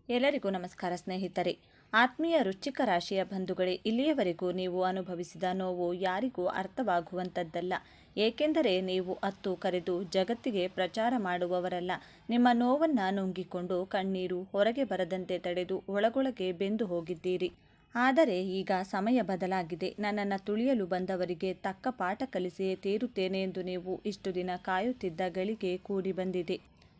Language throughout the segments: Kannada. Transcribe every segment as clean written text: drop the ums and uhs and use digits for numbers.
ಎಲ್ಲರಿಗೂ ನಮಸ್ಕಾರ ಸ್ನೇಹಿತರೆ. ಆತ್ಮೀಯ ವೃಶ್ಚಿಕ ರಾಶಿಯ ಬಂಧುಗಳೇ, ಇಲ್ಲಿಯವರೆಗೂ ನೀವು ಅನುಭವಿಸಿದ ನೋವು ಯಾರಿಗೂ ಅರ್ಥವಾಗುವಂಥದ್ದಲ್ಲ. ಏಕೆಂದರೆ ನೀವು ಅತ್ತು ಕರೆದು ಜಗತ್ತಿಗೆ ಪ್ರಚಾರ ಮಾಡುವವರಲ್ಲ. ನಿಮ್ಮ ನೋವನ್ನು ನುಂಗಿಕೊಂಡು ಕಣ್ಣೀರು ಹೊರಗೆ ಬರದಂತೆ ತಡೆದು ಒಳಗೊಳಗೆ ಬೆಂದು ಹೋಗಿದ್ದೀರಿ. ಆದರೆ ಈಗ ಸಮಯ ಬದಲಾಗಿದೆ. ನನ್ನನ್ನು ತುಳಿಯಲು ಬಂದವರಿಗೆ ತಕ್ಕ ಪಾಠ ಕಲಿಸಿಯೇ ತೀರುತ್ತೇನೆ ಎಂದು ನೀವು ಇಷ್ಟು ದಿನ ಕಾಯುತ್ತಿದ್ದ ಗಳಿಗೆ ಕೂಡಿ ಬಂದಿದೆ.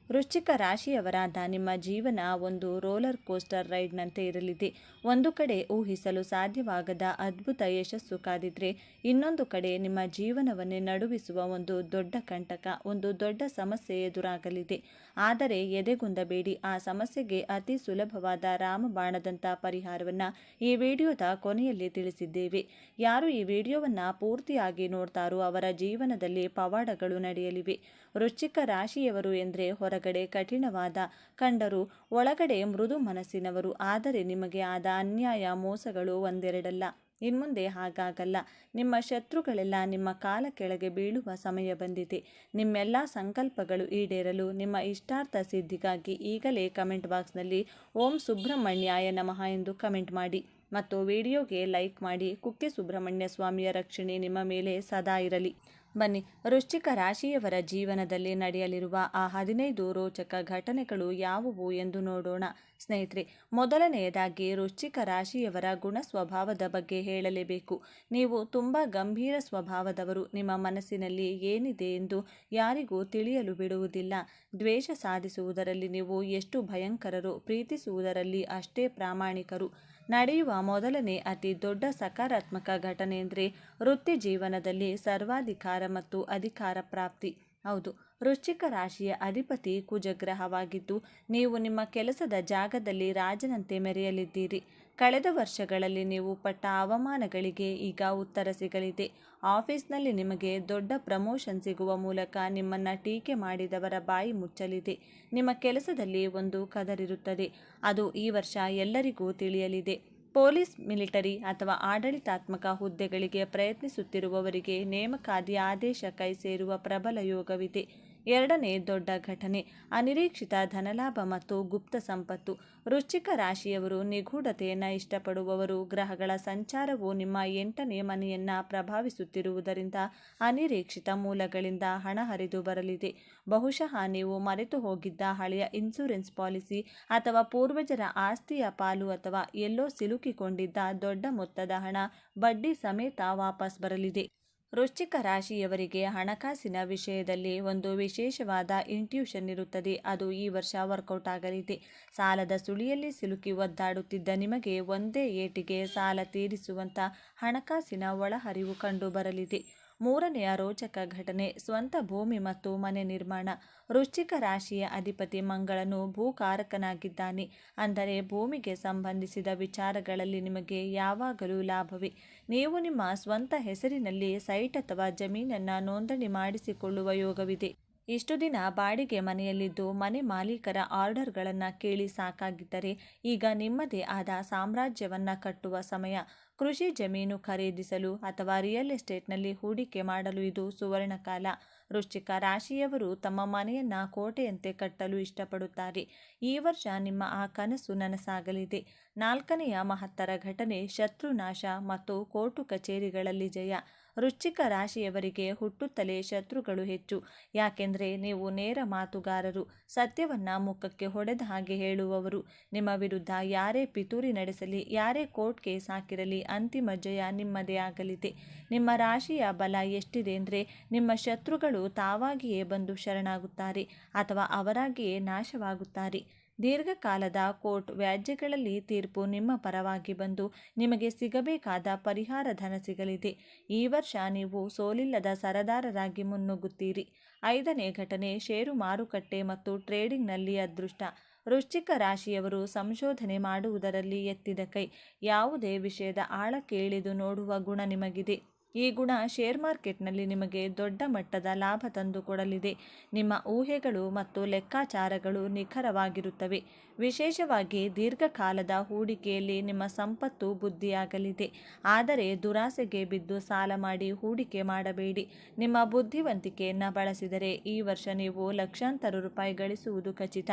ವೃಶ್ಚಿಕ ರಾಶಿಯವರಾದ ನಿಮ್ಮ ಜೀವನ ಒಂದು ರೋಲರ್ ಕೋಸ್ಟರ್ ರೈಡ್ನಂತೆ ಇರಲಿದೆ. ಒಂದು ಕಡೆ ಊಹಿಸಲು ಸಾಧ್ಯವಾಗದ ಅದ್ಭುತ ಯಶಸ್ಸು ಕಾದಿದ್ರೆ, ಇನ್ನೊಂದು ಕಡೆ ನಿಮ್ಮ ಜೀವನವನ್ನೇ ನಡುಗಿಸುವ ಒಂದು ದೊಡ್ಡ ಕಂಟಕ, ಒಂದು ದೊಡ್ಡ ಸಮಸ್ಯೆ ಎದುರಾಗಲಿದೆ. ಆದರೆ ಎದೆಗುಂದಬೇಡಿ. ಆ ಸಮಸ್ಯೆಗೆ ಅತಿ ಸುಲಭವಾದ ರಾಮಬಾಣದಂಥ ಪರಿಹಾರವನ್ನು ಈ ವಿಡಿಯೋದ ಕೊನೆಯಲ್ಲಿ ತಿಳಿಸಿದ್ದೇವೆ. ಯಾರು ಈ ವಿಡಿಯೋವನ್ನು ಪೂರ್ತಿಯಾಗಿ ನೋಡ್ತಾರೋ ಅವರ ಜೀವನದಲ್ಲಿ ಪವಾಡಗಳು ನಡೆಯಲಿವೆ. ವೃಶ್ಚಿಕ ರಾಶಿಯವರು ಎಂದರೆ ಹೊರಗಡೆ ಕಠಿಣವಾದ ಕಂಡರೂ ಒಳಗಡೆ ಮೃದು ಮನಸ್ಸಿನವರು. ಆದರೆ ನಿಮಗೆ ಆದ ಅನ್ಯಾಯ ಮೋಸಗಳು ಒಂದೆರಡಲ್ಲ. ಇನ್ಮುಂದೆ ಹಾಗಾಗಲ್ಲ. ನಿಮ್ಮ ಶತ್ರುಗಳೆಲ್ಲ ನಿಮ್ಮ ಕಾಲ ಕೆಳಗೆ ಬೀಳುವ ಸಮಯ ಬಂದಿದೆ. ನಿಮ್ಮೆಲ್ಲ ಸಂಕಲ್ಪಗಳು ಈಡೇರಲು, ನಿಮ್ಮ ಇಷ್ಟಾರ್ಥ ಸಿದ್ಧಿಗಾಗಿ ಈಗಲೇ ಕಮೆಂಟ್ ಬಾಕ್ಸ್ನಲ್ಲಿ ಓಂ ಸುಬ್ರಹ್ಮಣ್ಯಾಯ ನಮಃ ಎಂದು ಕಮೆಂಟ್ ಮಾಡಿ ಮತ್ತು ವಿಡಿಯೋಗೆ ಲೈಕ್ ಮಾಡಿ. ಕುಕ್ಕೆ ಸುಬ್ರಹ್ಮಣ್ಯ ಸ್ವಾಮಿಯ ರಕ್ಷಣೆ ನಿಮ್ಮ ಮೇಲೆ ಸದಾ ಇರಲಿ. ಬನ್ನಿ, ವೃಶ್ಚಿಕ ರಾಶಿಯವರ ಜೀವನದಲ್ಲಿ ನಡೆಯಲಿರುವ ಆ 15 ರೋಚಕ ಘಟನೆಗಳು ಯಾವುವು ಎಂದು ನೋಡೋಣ. ಸ್ನೇಹಿತರೆ, ಮೊದಲನೆಯದಾಗಿ ವೃಶ್ಚಿಕ ರಾಶಿಯವರ ಗುಣ ಸ್ವಭಾವದ ಬಗ್ಗೆ ಹೇಳಲೇಬೇಕು. ನೀವು ತುಂಬ ಗಂಭೀರ ಸ್ವಭಾವದವರು. ನಿಮ್ಮ ಮನಸ್ಸಿನಲ್ಲಿ ಏನಿದೆ ಎಂದು ಯಾರಿಗೂ ತಿಳಿಯಲು ಬಿಡುವುದಿಲ್ಲ. ದ್ವೇಷ ಸಾಧಿಸುವುದರಲ್ಲಿ ನೀವು ಎಷ್ಟು ಭಯಂಕರರೋ, ಪ್ರೀತಿಸುವುದರಲ್ಲಿ ಅಷ್ಟೇ ಪ್ರಾಮಾಣಿಕರು. ನಡೆಯುವ ಮೊದಲನೇ ಅತಿ ದೊಡ್ಡ ಸಕಾರಾತ್ಮಕ ಘಟನೆ ಎಂದರೆ ವೃತ್ತಿ ಜೀವನದಲ್ಲಿ ಸರ್ವಾಧಿಕಾರ ಮತ್ತು ಅಧಿಕಾರ ಪ್ರಾಪ್ತಿ. ಹೌದು, ವೃಶ್ಚಿಕ ರಾಶಿಯ ಅಧಿಪತಿ ಕುಜಗ್ರಹವಾಗಿದ್ದು, ನೀವು ನಿಮ್ಮ ಕೆಲಸದ ಜಾಗದಲ್ಲಿ ರಾಜನಂತೆ ಮೆರೆಯಲಿದ್ದೀರಿ. ಕಳೆದ ವರ್ಷಗಳಲ್ಲಿ ನೀವು ಪಟ್ಟ ಅವಮಾನಗಳಿಗೆ ಈಗ ಉತ್ತರ ಸಿಗಲಿದೆ. ಆಫೀಸ್ನಲ್ಲಿ ನಿಮಗೆ ದೊಡ್ಡ ಪ್ರಮೋಷನ್ ಸಿಗುವ ಮೂಲಕ ನಿಮ್ಮನ್ನು ಟೀಕೆ ಮಾಡಿದವರ ಬಾಯಿ ಮುಚ್ಚಲಿದೆ. ನಿಮ್ಮ ಕೆಲಸದಲ್ಲಿ ಒಂದು ಕದರಿರುತ್ತದೆ. ಅದು ಈ ವರ್ಷ ಎಲ್ಲರಿಗೂ ತಿಳಿಯಲಿದೆ. ಪೊಲೀಸ್, ಮಿಲಿಟರಿ ಅಥವಾ ಆಡಳಿತಾತ್ಮಕ ಹುದ್ದೆಗಳಿಗೆ ಪ್ರಯತ್ನಿಸುತ್ತಿರುವವರಿಗೆ ನೇಮಕಾತಿ ಆದೇಶ ಕೈ ಸೇರುವ ಪ್ರಬಲ ಯೋಗವಿದೆ. ಎರಡನೇ ದೊಡ್ಡ ಘಟನೆ, ಅನಿರೀಕ್ಷಿತ ಧನಲಾಭ ಮತ್ತು ಗುಪ್ತ ಸಂಪತ್ತು. ವೃಶ್ಚಿಕ ರಾಶಿಯವರು ನಿಗೂಢತೆಯನ್ನು ಇಷ್ಟಪಡುವವರು. ಗ್ರಹಗಳ ಸಂಚಾರವು ನಿಮ್ಮ 8ನೇ ಮನೆಯನ್ನು ಪ್ರಭಾವಿಸುತ್ತಿರುವುದರಿಂದ ಅನಿರೀಕ್ಷಿತ ಮೂಲಗಳಿಂದ ಹಣ ಹರಿದು ಬರಲಿದೆ. ಬಹುಶಃ ನೀವು ಮರೆತು ಹೋಗಿದ್ದ ಹಳೆಯ ಇನ್ಶೂರೆನ್ಸ್ ಪಾಲಿಸಿ ಅಥವಾ ಪೂರ್ವಜರ ಆಸ್ತಿಯ ಪಾಲು ಅಥವಾ ಎಲ್ಲೋ ಸಿಲುಕಿಕೊಂಡಿದ್ದ ದೊಡ್ಡ ಮೊತ್ತದ ಹಣ ಬಡ್ಡಿ ಸಮೇತ ವಾಪಸ್ ಬರಲಿದೆ. ವೃಶ್ಚಿಕ ರಾಶಿಯವರಿಗೆ ಹಣಕಾಸಿನ ವಿಷಯದಲ್ಲಿ ಒಂದು ವಿಶೇಷವಾದ ಇಂಟ್ಯೂಷನ್ ಇರುತ್ತದೆ. ಅದು ಈ ವರ್ಷ ವರ್ಕೌಟ್ ಆಗಲಿದೆ. ಸಾಲದ ಸುಳಿಯಲ್ಲಿ ಸಿಲುಕಿ ಒದ್ದಾಡುತ್ತಿದ್ದ ನಿಮಗೆ ಒಂದೇ ಏಟಿಗೆ ಸಾಲ ತೀರಿಸುವಂಥ ಹಣಕಾಸಿನ ಒಳಹರಿವು ಕಂಡು ಬರಲಿದೆ. ಮೂರನೆಯ ರೋಚಕ ಘಟನೆ, ಸ್ವಂತ ಭೂಮಿ ಮತ್ತು ಮನೆ ನಿರ್ಮಾಣ. ವೃಶ್ಚಿಕ ರಾಶಿಯ ಅಧಿಪತಿ ಮಂಗಳನು ಭೂಕಾರಕನಾಗಿದ್ದಾನೆ. ಅಂದರೆ ಭೂಮಿಗೆ ಸಂಬಂಧಿಸಿದ ವಿಚಾರಗಳಲ್ಲಿ ನಿಮಗೆ ಯಾವಾಗಲೂ ಲಾಭವೇ. ನೀವು ನಿಮ್ಮ ಸ್ವಂತ ಹೆಸರಿನಲ್ಲಿ ಸೈಟ್ ಅಥವಾ ಜಮೀನನ್ನು ನೋಂದಣಿ ಮಾಡಿಸಿಕೊಳ್ಳುವ ಯೋಗವಿದೆ. ಇಷ್ಟು ದಿನ ಬಾಡಿಗೆ ಮನೆಯಲ್ಲಿದ್ದು ಮನೆ ಮಾಲೀಕರ ಆರ್ಡರ್ಗಳನ್ನು ಕೇಳಿ ಸಾಕಾಗಿದ್ದರೆ ಈಗ ನಿಮ್ಮದೇ ಆದ ಸಾಮ್ರಾಜ್ಯವನ್ನು ಕಟ್ಟುವ ಸಮಯ. ಕೃಷಿ ಜಮೀನು ಖರೀದಿಸಲು ಅಥವಾ ರಿಯಲ್ ಎಸ್ಟೇಟ್ನಲ್ಲಿ ಹೂಡಿಕೆ ಮಾಡಲು ಇದು ಸುವರ್ಣಕಾಲ. ವೃಶ್ಚಿಕ ರಾಶಿಯವರು ತಮ್ಮ ಮನೆಯನ್ನು ಕೋಟೆಯಂತೆ ಕಟ್ಟಲು ಇಷ್ಟಪಡುತ್ತಾರೆ. ಈ ವರ್ಷ ನಿಮ್ಮ ಆ ಕನಸು ನನಸಾಗಲಿದೆ. ನಾಲ್ಕನೆಯ ಮಹತ್ತರ ಘಟನೆ, ಶತ್ರುನಾಶ ಮತ್ತು ಕೋರ್ಟು ಕಚೇರಿಗಳಲ್ಲಿ ಜಯ. ವೃಶ್ಚಿಕ ರಾಶಿಯವರಿಗೆ ಹುಟ್ಟುತ್ತಲೇ ಶತ್ರುಗಳು ಹೆಚ್ಚು. ಯಾಕೆಂದರೆ ನೀವು ನೇರ ಮಾತುಗಾರರು, ಸತ್ಯವನ್ನು ಮುಖಕ್ಕೆ ಹೊಡೆದ ಹಾಗೆ ಹೇಳುವವರು. ನಿಮ್ಮ ವಿರುದ್ಧ ಯಾರೇ ಪಿತೂರಿ ನಡೆಸಲಿ, ಯಾರೇ ಕೋರ್ಟ್ ಕೇಸ್ ಹಾಕಿರಲಿ, ಅಂತಿಮ ಜಯ ನಿಮ್ಮದೇ ಆಗಲಿದೆ. ನಿಮ್ಮ ರಾಶಿಯ ಬಲ ಎಷ್ಟಿದೆ ಅಂದರೆ ನಿಮ್ಮ ಶತ್ರುಗಳು ತಾವಾಗಿಯೇ ಬಂದು ಶರಣಾಗುತ್ತಾರೆ ಅಥವಾ ಅವರಾಗಿಯೇ ನಾಶವಾಗುತ್ತಾರೆ. ದೀರ್ಘಕಾಲದ ಕೋರ್ಟ್ ವ್ಯಾಜ್ಯಗಳಲ್ಲಿ ತೀರ್ಪು ನಿಮ್ಮ ಪರವಾಗಿ ಬಂದು ನಿಮಗೆ ಸಿಗಬೇಕಾದ ಪರಿಹಾರ ಧನ ಸಿಗಲಿದೆ. ಈ ವರ್ಷ ನೀವು ಸೋಲಿಲ್ಲದ ಸರದಾರರಾಗಿ ಮುನ್ನುಗ್ಗುತ್ತೀರಿ. ಐದನೇ ಘಟನೆ, ಷೇರು ಮಾರುಕಟ್ಟೆ ಮತ್ತು ಟ್ರೇಡಿಂಗ್ನಲ್ಲಿ ಅದೃಷ್ಟ. ವೃಶ್ಚಿಕ ರಾಶಿಯವರು ಸಂಶೋಧನೆ ಮಾಡುವುದರಲ್ಲಿ ಎತ್ತಿದ ಕೈ. ಯಾವುದೇ ವಿಷಯದ ಆಳಕ್ಕೆ ಇಳಿದು ನೋಡುವ ಗುಣ ನಿಮಗಿದೆ. ಈ ಗುಣ ಶೇರ್ ಮಾರ್ಕೆಟ್ನಲ್ಲಿ ನಿಮಗೆ ದೊಡ್ಡ ಮಟ್ಟದ ಲಾಭ ತಂದು ಕೊಡಲಿದೆ. ನಿಮ್ಮ ಊಹೆಗಳು ಮತ್ತು ಲೆಕ್ಕಾಚಾರಗಳು ನಿಖರವಾಗಿರುತ್ತವೆ. ವಿಶೇಷವಾಗಿ ದೀರ್ಘಕಾಲದ ಹೂಡಿಕೆಯಲ್ಲಿ ನಿಮ್ಮ ಸಂಪತ್ತು ಬುದ್ಧಿಯಾಗಲಿದೆ. ಆದರೆ ದುರಾಸೆಗೆ ಬಿದ್ದು ಸಾಲ ಮಾಡಿ ಹೂಡಿಕೆ ಮಾಡಬೇಡಿ. ನಿಮ್ಮ ಬುದ್ಧಿವಂತಿಕೆಯನ್ನು ಬಳಸಿದರೆ ಈ ವರ್ಷ ನೀವು ಲಕ್ಷಾಂತರ ರೂಪಾಯಿ ಗಳಿಸುವುದು ಖಚಿತ.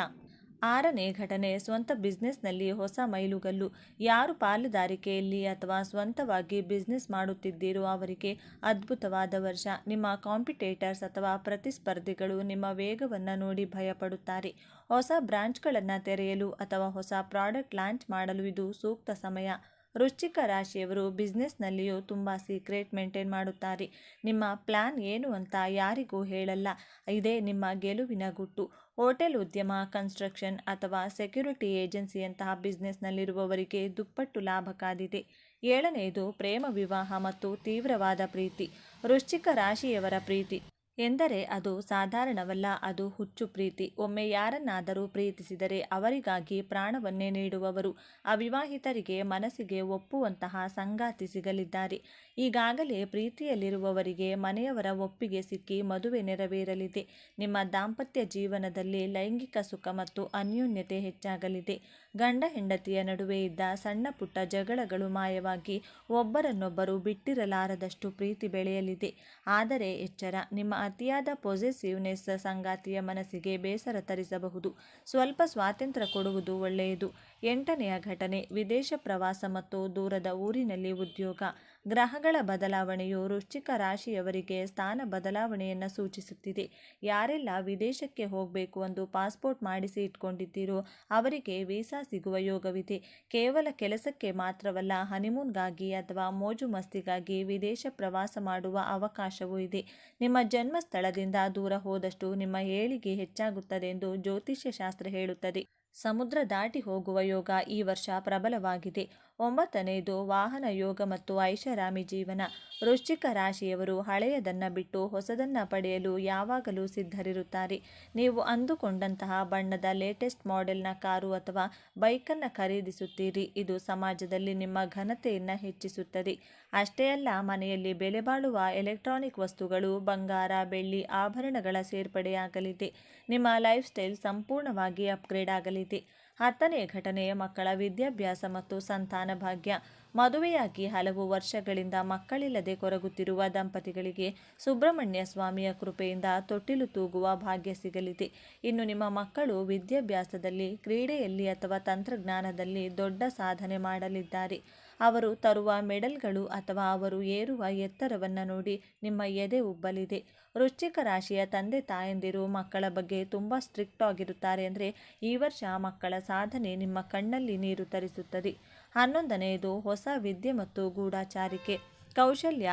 6ನೇ ಘಟನೆ ಸ್ವಂತ ಬಿಸ್ನೆಸ್ನಲ್ಲಿ ಹೊಸ ಮೈಲುಗಲ್ಲು. ಯಾರು ಪಾಲುದಾರಿಕೆಯಲ್ಲಿ ಅಥವಾ ಸ್ವಂತವಾಗಿ ಬಿಸ್ನೆಸ್ ಮಾಡುತ್ತಿದ್ದೀರೋ ಅವರಿಗೆ ಅದ್ಭುತವಾದ ವರ್ಷ. ನಿಮ್ಮ ಕಾಂಪಿಟೇಟರ್ಸ್ ಅಥವಾ ಪ್ರತಿಸ್ಪರ್ಧಿಗಳು ನಿಮ್ಮ ವೇಗವನ್ನು ನೋಡಿ ಭಯಪಡುತ್ತಾರೆ. ಹೊಸ ಬ್ರಾಂಚ್ಗಳನ್ನು ತೆರೆಯಲು ಅಥವಾ ಹೊಸ ಪ್ರಾಡಕ್ಟ್ ಲಾಂಚ್ ಮಾಡಲು ಇದು ಸೂಕ್ತ ಸಮಯ. ವೃಶ್ಚಿಕ ರಾಶಿಯವರು ಬಿಸ್ನೆಸ್ನಲ್ಲಿಯೂ ತುಂಬ ಸೀಕ್ರೆಟ್ ಮೇಂಟೈನ್ ಮಾಡುತ್ತಾರೆ. ನಿಮ್ಮ ಪ್ಲ್ಯಾನ್ ಏನು ಅಂತ ಯಾರಿಗೂ ಹೇಳಲ್ಲ. ಇದೇ ನಿಮ್ಮ ಗೆಲುವಿನ ಗುಟ್ಟು. ಹೋಟೆಲ್ ಉದ್ಯಮ, ಕನ್ಸ್ಟ್ರಕ್ಷನ್ ಅಥವಾ ಸೆಕ್ಯುರಿಟಿ ಏಜೆನ್ಸಿಯಂತಹ ಬಿಸ್ನೆಸ್ನಲ್ಲಿರುವವರಿಗೆ ದುಪ್ಪಟ್ಟು ಲಾಭ ಕಾದಿದೆ. 7ನೇದು ಪ್ರೇಮ ವಿವಾಹ ಮತ್ತು ತೀವ್ರವಾದ ಪ್ರೀತಿ. ವೃಶ್ಚಿಕ ರಾಶಿಯವರ ಪ್ರೀತಿ ಎಂದರೆ ಅದು ಸಾಧಾರಣವಲ್ಲ, ಅದು ಹುಚ್ಚು ಪ್ರೀತಿ. ಒಮ್ಮೆ ಯಾರನ್ನಾದರೂ ಪ್ರೀತಿಸಿದರೆ ಅವರಿಗಾಗಿ ಪ್ರಾಣವನ್ನೇ ನೀಡುವವರು. ಅವಿವಾಹಿತರಿಗೆ ಮನಸ್ಸಿಗೆ ಒಪ್ಪುವಂತಹ ಸಂಗಾತಿ ಸಿಗಲಿದ್ದಾರೆ. ಈಗಾಗಲೇ ಪ್ರೀತಿಯಲ್ಲಿರುವವರಿಗೆ ಮನೆಯವರ ಒಪ್ಪಿಗೆ ಸಿಕ್ಕಿ ಮದುವೆ ನೆರವೇರಲಿದೆ. ನಿಮ್ಮ ದಾಂಪತ್ಯ ಜೀವನದಲ್ಲಿ ಲೈಂಗಿಕ ಸುಖ ಮತ್ತು ಅನ್ಯೋನ್ಯತೆ ಹೆಚ್ಚಾಗಲಿದೆ. ಗಂಡ ಹೆಂಡತಿಯ ನಡುವೆ ಇದ್ದ ಸಣ್ಣ ಪುಟ್ಟ ಜಗಳಗಳು ಮಾಯವಾಗಿ ಒಬ್ಬರನ್ನೊಬ್ಬರು ಬಿಟ್ಟಿರಲಾರದಷ್ಟು ಪ್ರೀತಿ ಬೆಳೆಯಲಿದೆ. ಆದರೆ ಎಚ್ಚರ, ನಿಮ್ಮ ಅತಿಯಾದ ಪೊಸೆಸಿವ್ನೆಸ್ ಸಂಗಾತಿಯ ಮನಸ್ಸಿಗೆ ಬೇಸರ ತರಿಸಬಹುದು. ಸ್ವಲ್ಪ ಸ್ವಾತಂತ್ರ್ಯ ಕೊಡುವುದು ಒಳ್ಳೆಯದು. 8ನೆಯ ಘಟನೆ ವಿದೇಶ ಪ್ರವಾಸ ಮತ್ತು ದೂರದ ಊರಿನಲ್ಲಿ ಉದ್ಯೋಗ. ಗ್ರಹಗಳ ಬದಲಾವಣೆಯು ವೃಶ್ಚಿಕ ರಾಶಿಯವರಿಗೆ ಸ್ಥಾನ ಬದಲಾವಣೆಯನ್ನು ಸೂಚಿಸುತ್ತಿದೆ. ಯಾರೆಲ್ಲ ವಿದೇಶಕ್ಕೆ ಹೋಗಬೇಕು ಎಂದು ಪಾಸ್ಪೋರ್ಟ್ ಮಾಡಿಸಿ ಇಟ್ಕೊಂಡಿದ್ದೀರೋ ಅವರಿಗೆ ವೀಸಾ ಸಿಗುವ ಯೋಗವಿದೆ. ಕೇವಲ ಕೆಲಸಕ್ಕೆ ಮಾತ್ರವಲ್ಲ, ಹನಿಮೂನ್ಗಾಗಿ ಅಥವಾ ಮೋಜು ಮಸ್ತಿಗಾಗಿ ವಿದೇಶ ಪ್ರವಾಸ ಮಾಡುವ ಅವಕಾಶವೂ ಇದೆ. ನಿಮ್ಮ ಜನ್ಮ ಸ್ಥಳದಿಂದ ದೂರ ಹೋದಷ್ಟು ನಿಮ್ಮ ಏಳಿಗೆ ಹೆಚ್ಚಾಗುತ್ತದೆ ಎಂದು ಜ್ಯೋತಿಷ್ಯ ಶಾಸ್ತ್ರ ಹೇಳುತ್ತದೆ. ಸಮುದ್ರ ದಾಟಿ ಹೋಗುವ ಯೋಗ ಈ ವರ್ಷ ಪ್ರಬಲವಾಗಿದೆ. 9ನೇದು ವಾಹನ ಯೋಗ ಮತ್ತು ಐಷಾರಾಮಿ ಜೀವನ. ವೃಶ್ಚಿಕ ರಾಶಿಯವರು ಹಳೆಯದನ್ನು ಬಿಟ್ಟು ಹೊಸದನ್ನು ಪಡೆಯಲು ಯಾವಾಗಲೂ ಸಿದ್ಧರಿರುತ್ತಾರೆ. ನೀವು ಅಂದುಕೊಂಡಂತಹ ಬಣ್ಣದ ಲೇಟೆಸ್ಟ್ ಮಾಡೆಲ್ನ ಕಾರು ಅಥವಾ ಬೈಕನ್ನು ಖರೀದಿಸುತ್ತೀರಿ. ಇದು ಸಮಾಜದಲ್ಲಿ ನಿಮ್ಮ ಘನತೆಯನ್ನು ಹೆಚ್ಚಿಸುತ್ತದೆ. ಅಷ್ಟೇ ಅಲ್ಲ, ಮನೆಯಲ್ಲಿ ಬೆಲೆ ಬಾಳುವ ಎಲೆಕ್ಟ್ರಾನಿಕ್ ವಸ್ತುಗಳು, ಬಂಗಾರ, ಬೆಳ್ಳಿ, ಆಭರಣಗಳ ಸೇರ್ಪಡೆಯಾಗಲಿದೆ. ನಿಮ್ಮ ಲೈಫ್ ಸ್ಟೈಲ್ ಸಂಪೂರ್ಣವಾಗಿ ಅಪ್ಗ್ರೇಡ್ ಆಗಲಿದೆ. 10ನೇ ಘಟನೆ ಮಕ್ಕಳ ವಿದ್ಯಾಭ್ಯಾಸ ಮತ್ತು ಸಂತಾನ ಭಾಗ್ಯ. ಮದುವೆಯಾಗಿ ಹಲವು ವರ್ಷಗಳಿಂದ ಮಕ್ಕಳಿಲ್ಲದೆ ಕೊರಗುತ್ತಿರುವ ದಂಪತಿಗಳಿಗೆ ಸುಬ್ರಹ್ಮಣ್ಯ ಸ್ವಾಮಿಯ ಕೃಪೆಯಿಂದ ತೊಟ್ಟಿಲು ತೂಗುವ ಭಾಗ್ಯ ಸಿಗಲಿದೆ. ಇನ್ನು ನಿಮ್ಮ ಮಕ್ಕಳು ವಿದ್ಯಾಭ್ಯಾಸದಲ್ಲಿ, ಕ್ರೀಡೆಯಲ್ಲಿ ಅಥವಾ ತಂತ್ರಜ್ಞಾನದಲ್ಲಿ ದೊಡ್ಡ ಸಾಧನೆ ಮಾಡಲಿದ್ದಾರೆ. ಅವರು ತರುವ ಮೆಡಲ್ಗಳು ಅಥವಾ ಅವರು ಏರುವ ಎತ್ತರವನ್ನು ನೋಡಿ ನಿಮ್ಮ ಎದೆ ಉಬ್ಬಲಿದೆ. ವೃಶ್ಚಿಕ ರಾಶಿಯ ತಂದೆ ತಾಯಂದಿರು ಮಕ್ಕಳ ಬಗ್ಗೆ ತುಂಬ ಸ್ಟ್ರಿಕ್ಟ್ ಆಗಿರುತ್ತಾರೆ. ಅಂದರೆ ಈ ವರ್ಷ ಮಕ್ಕಳ ಸಾಧನೆ ನಿಮ್ಮ ಕಣ್ಣಲ್ಲಿ ನೀರು ತರಿಸುತ್ತದೆ. 11ನೇದು ಹೊಸ ವಿದ್ಯೆ ಮತ್ತು ಗೂಢಚಾರಿಕೆ. ಕೌಶಲ್ಯ.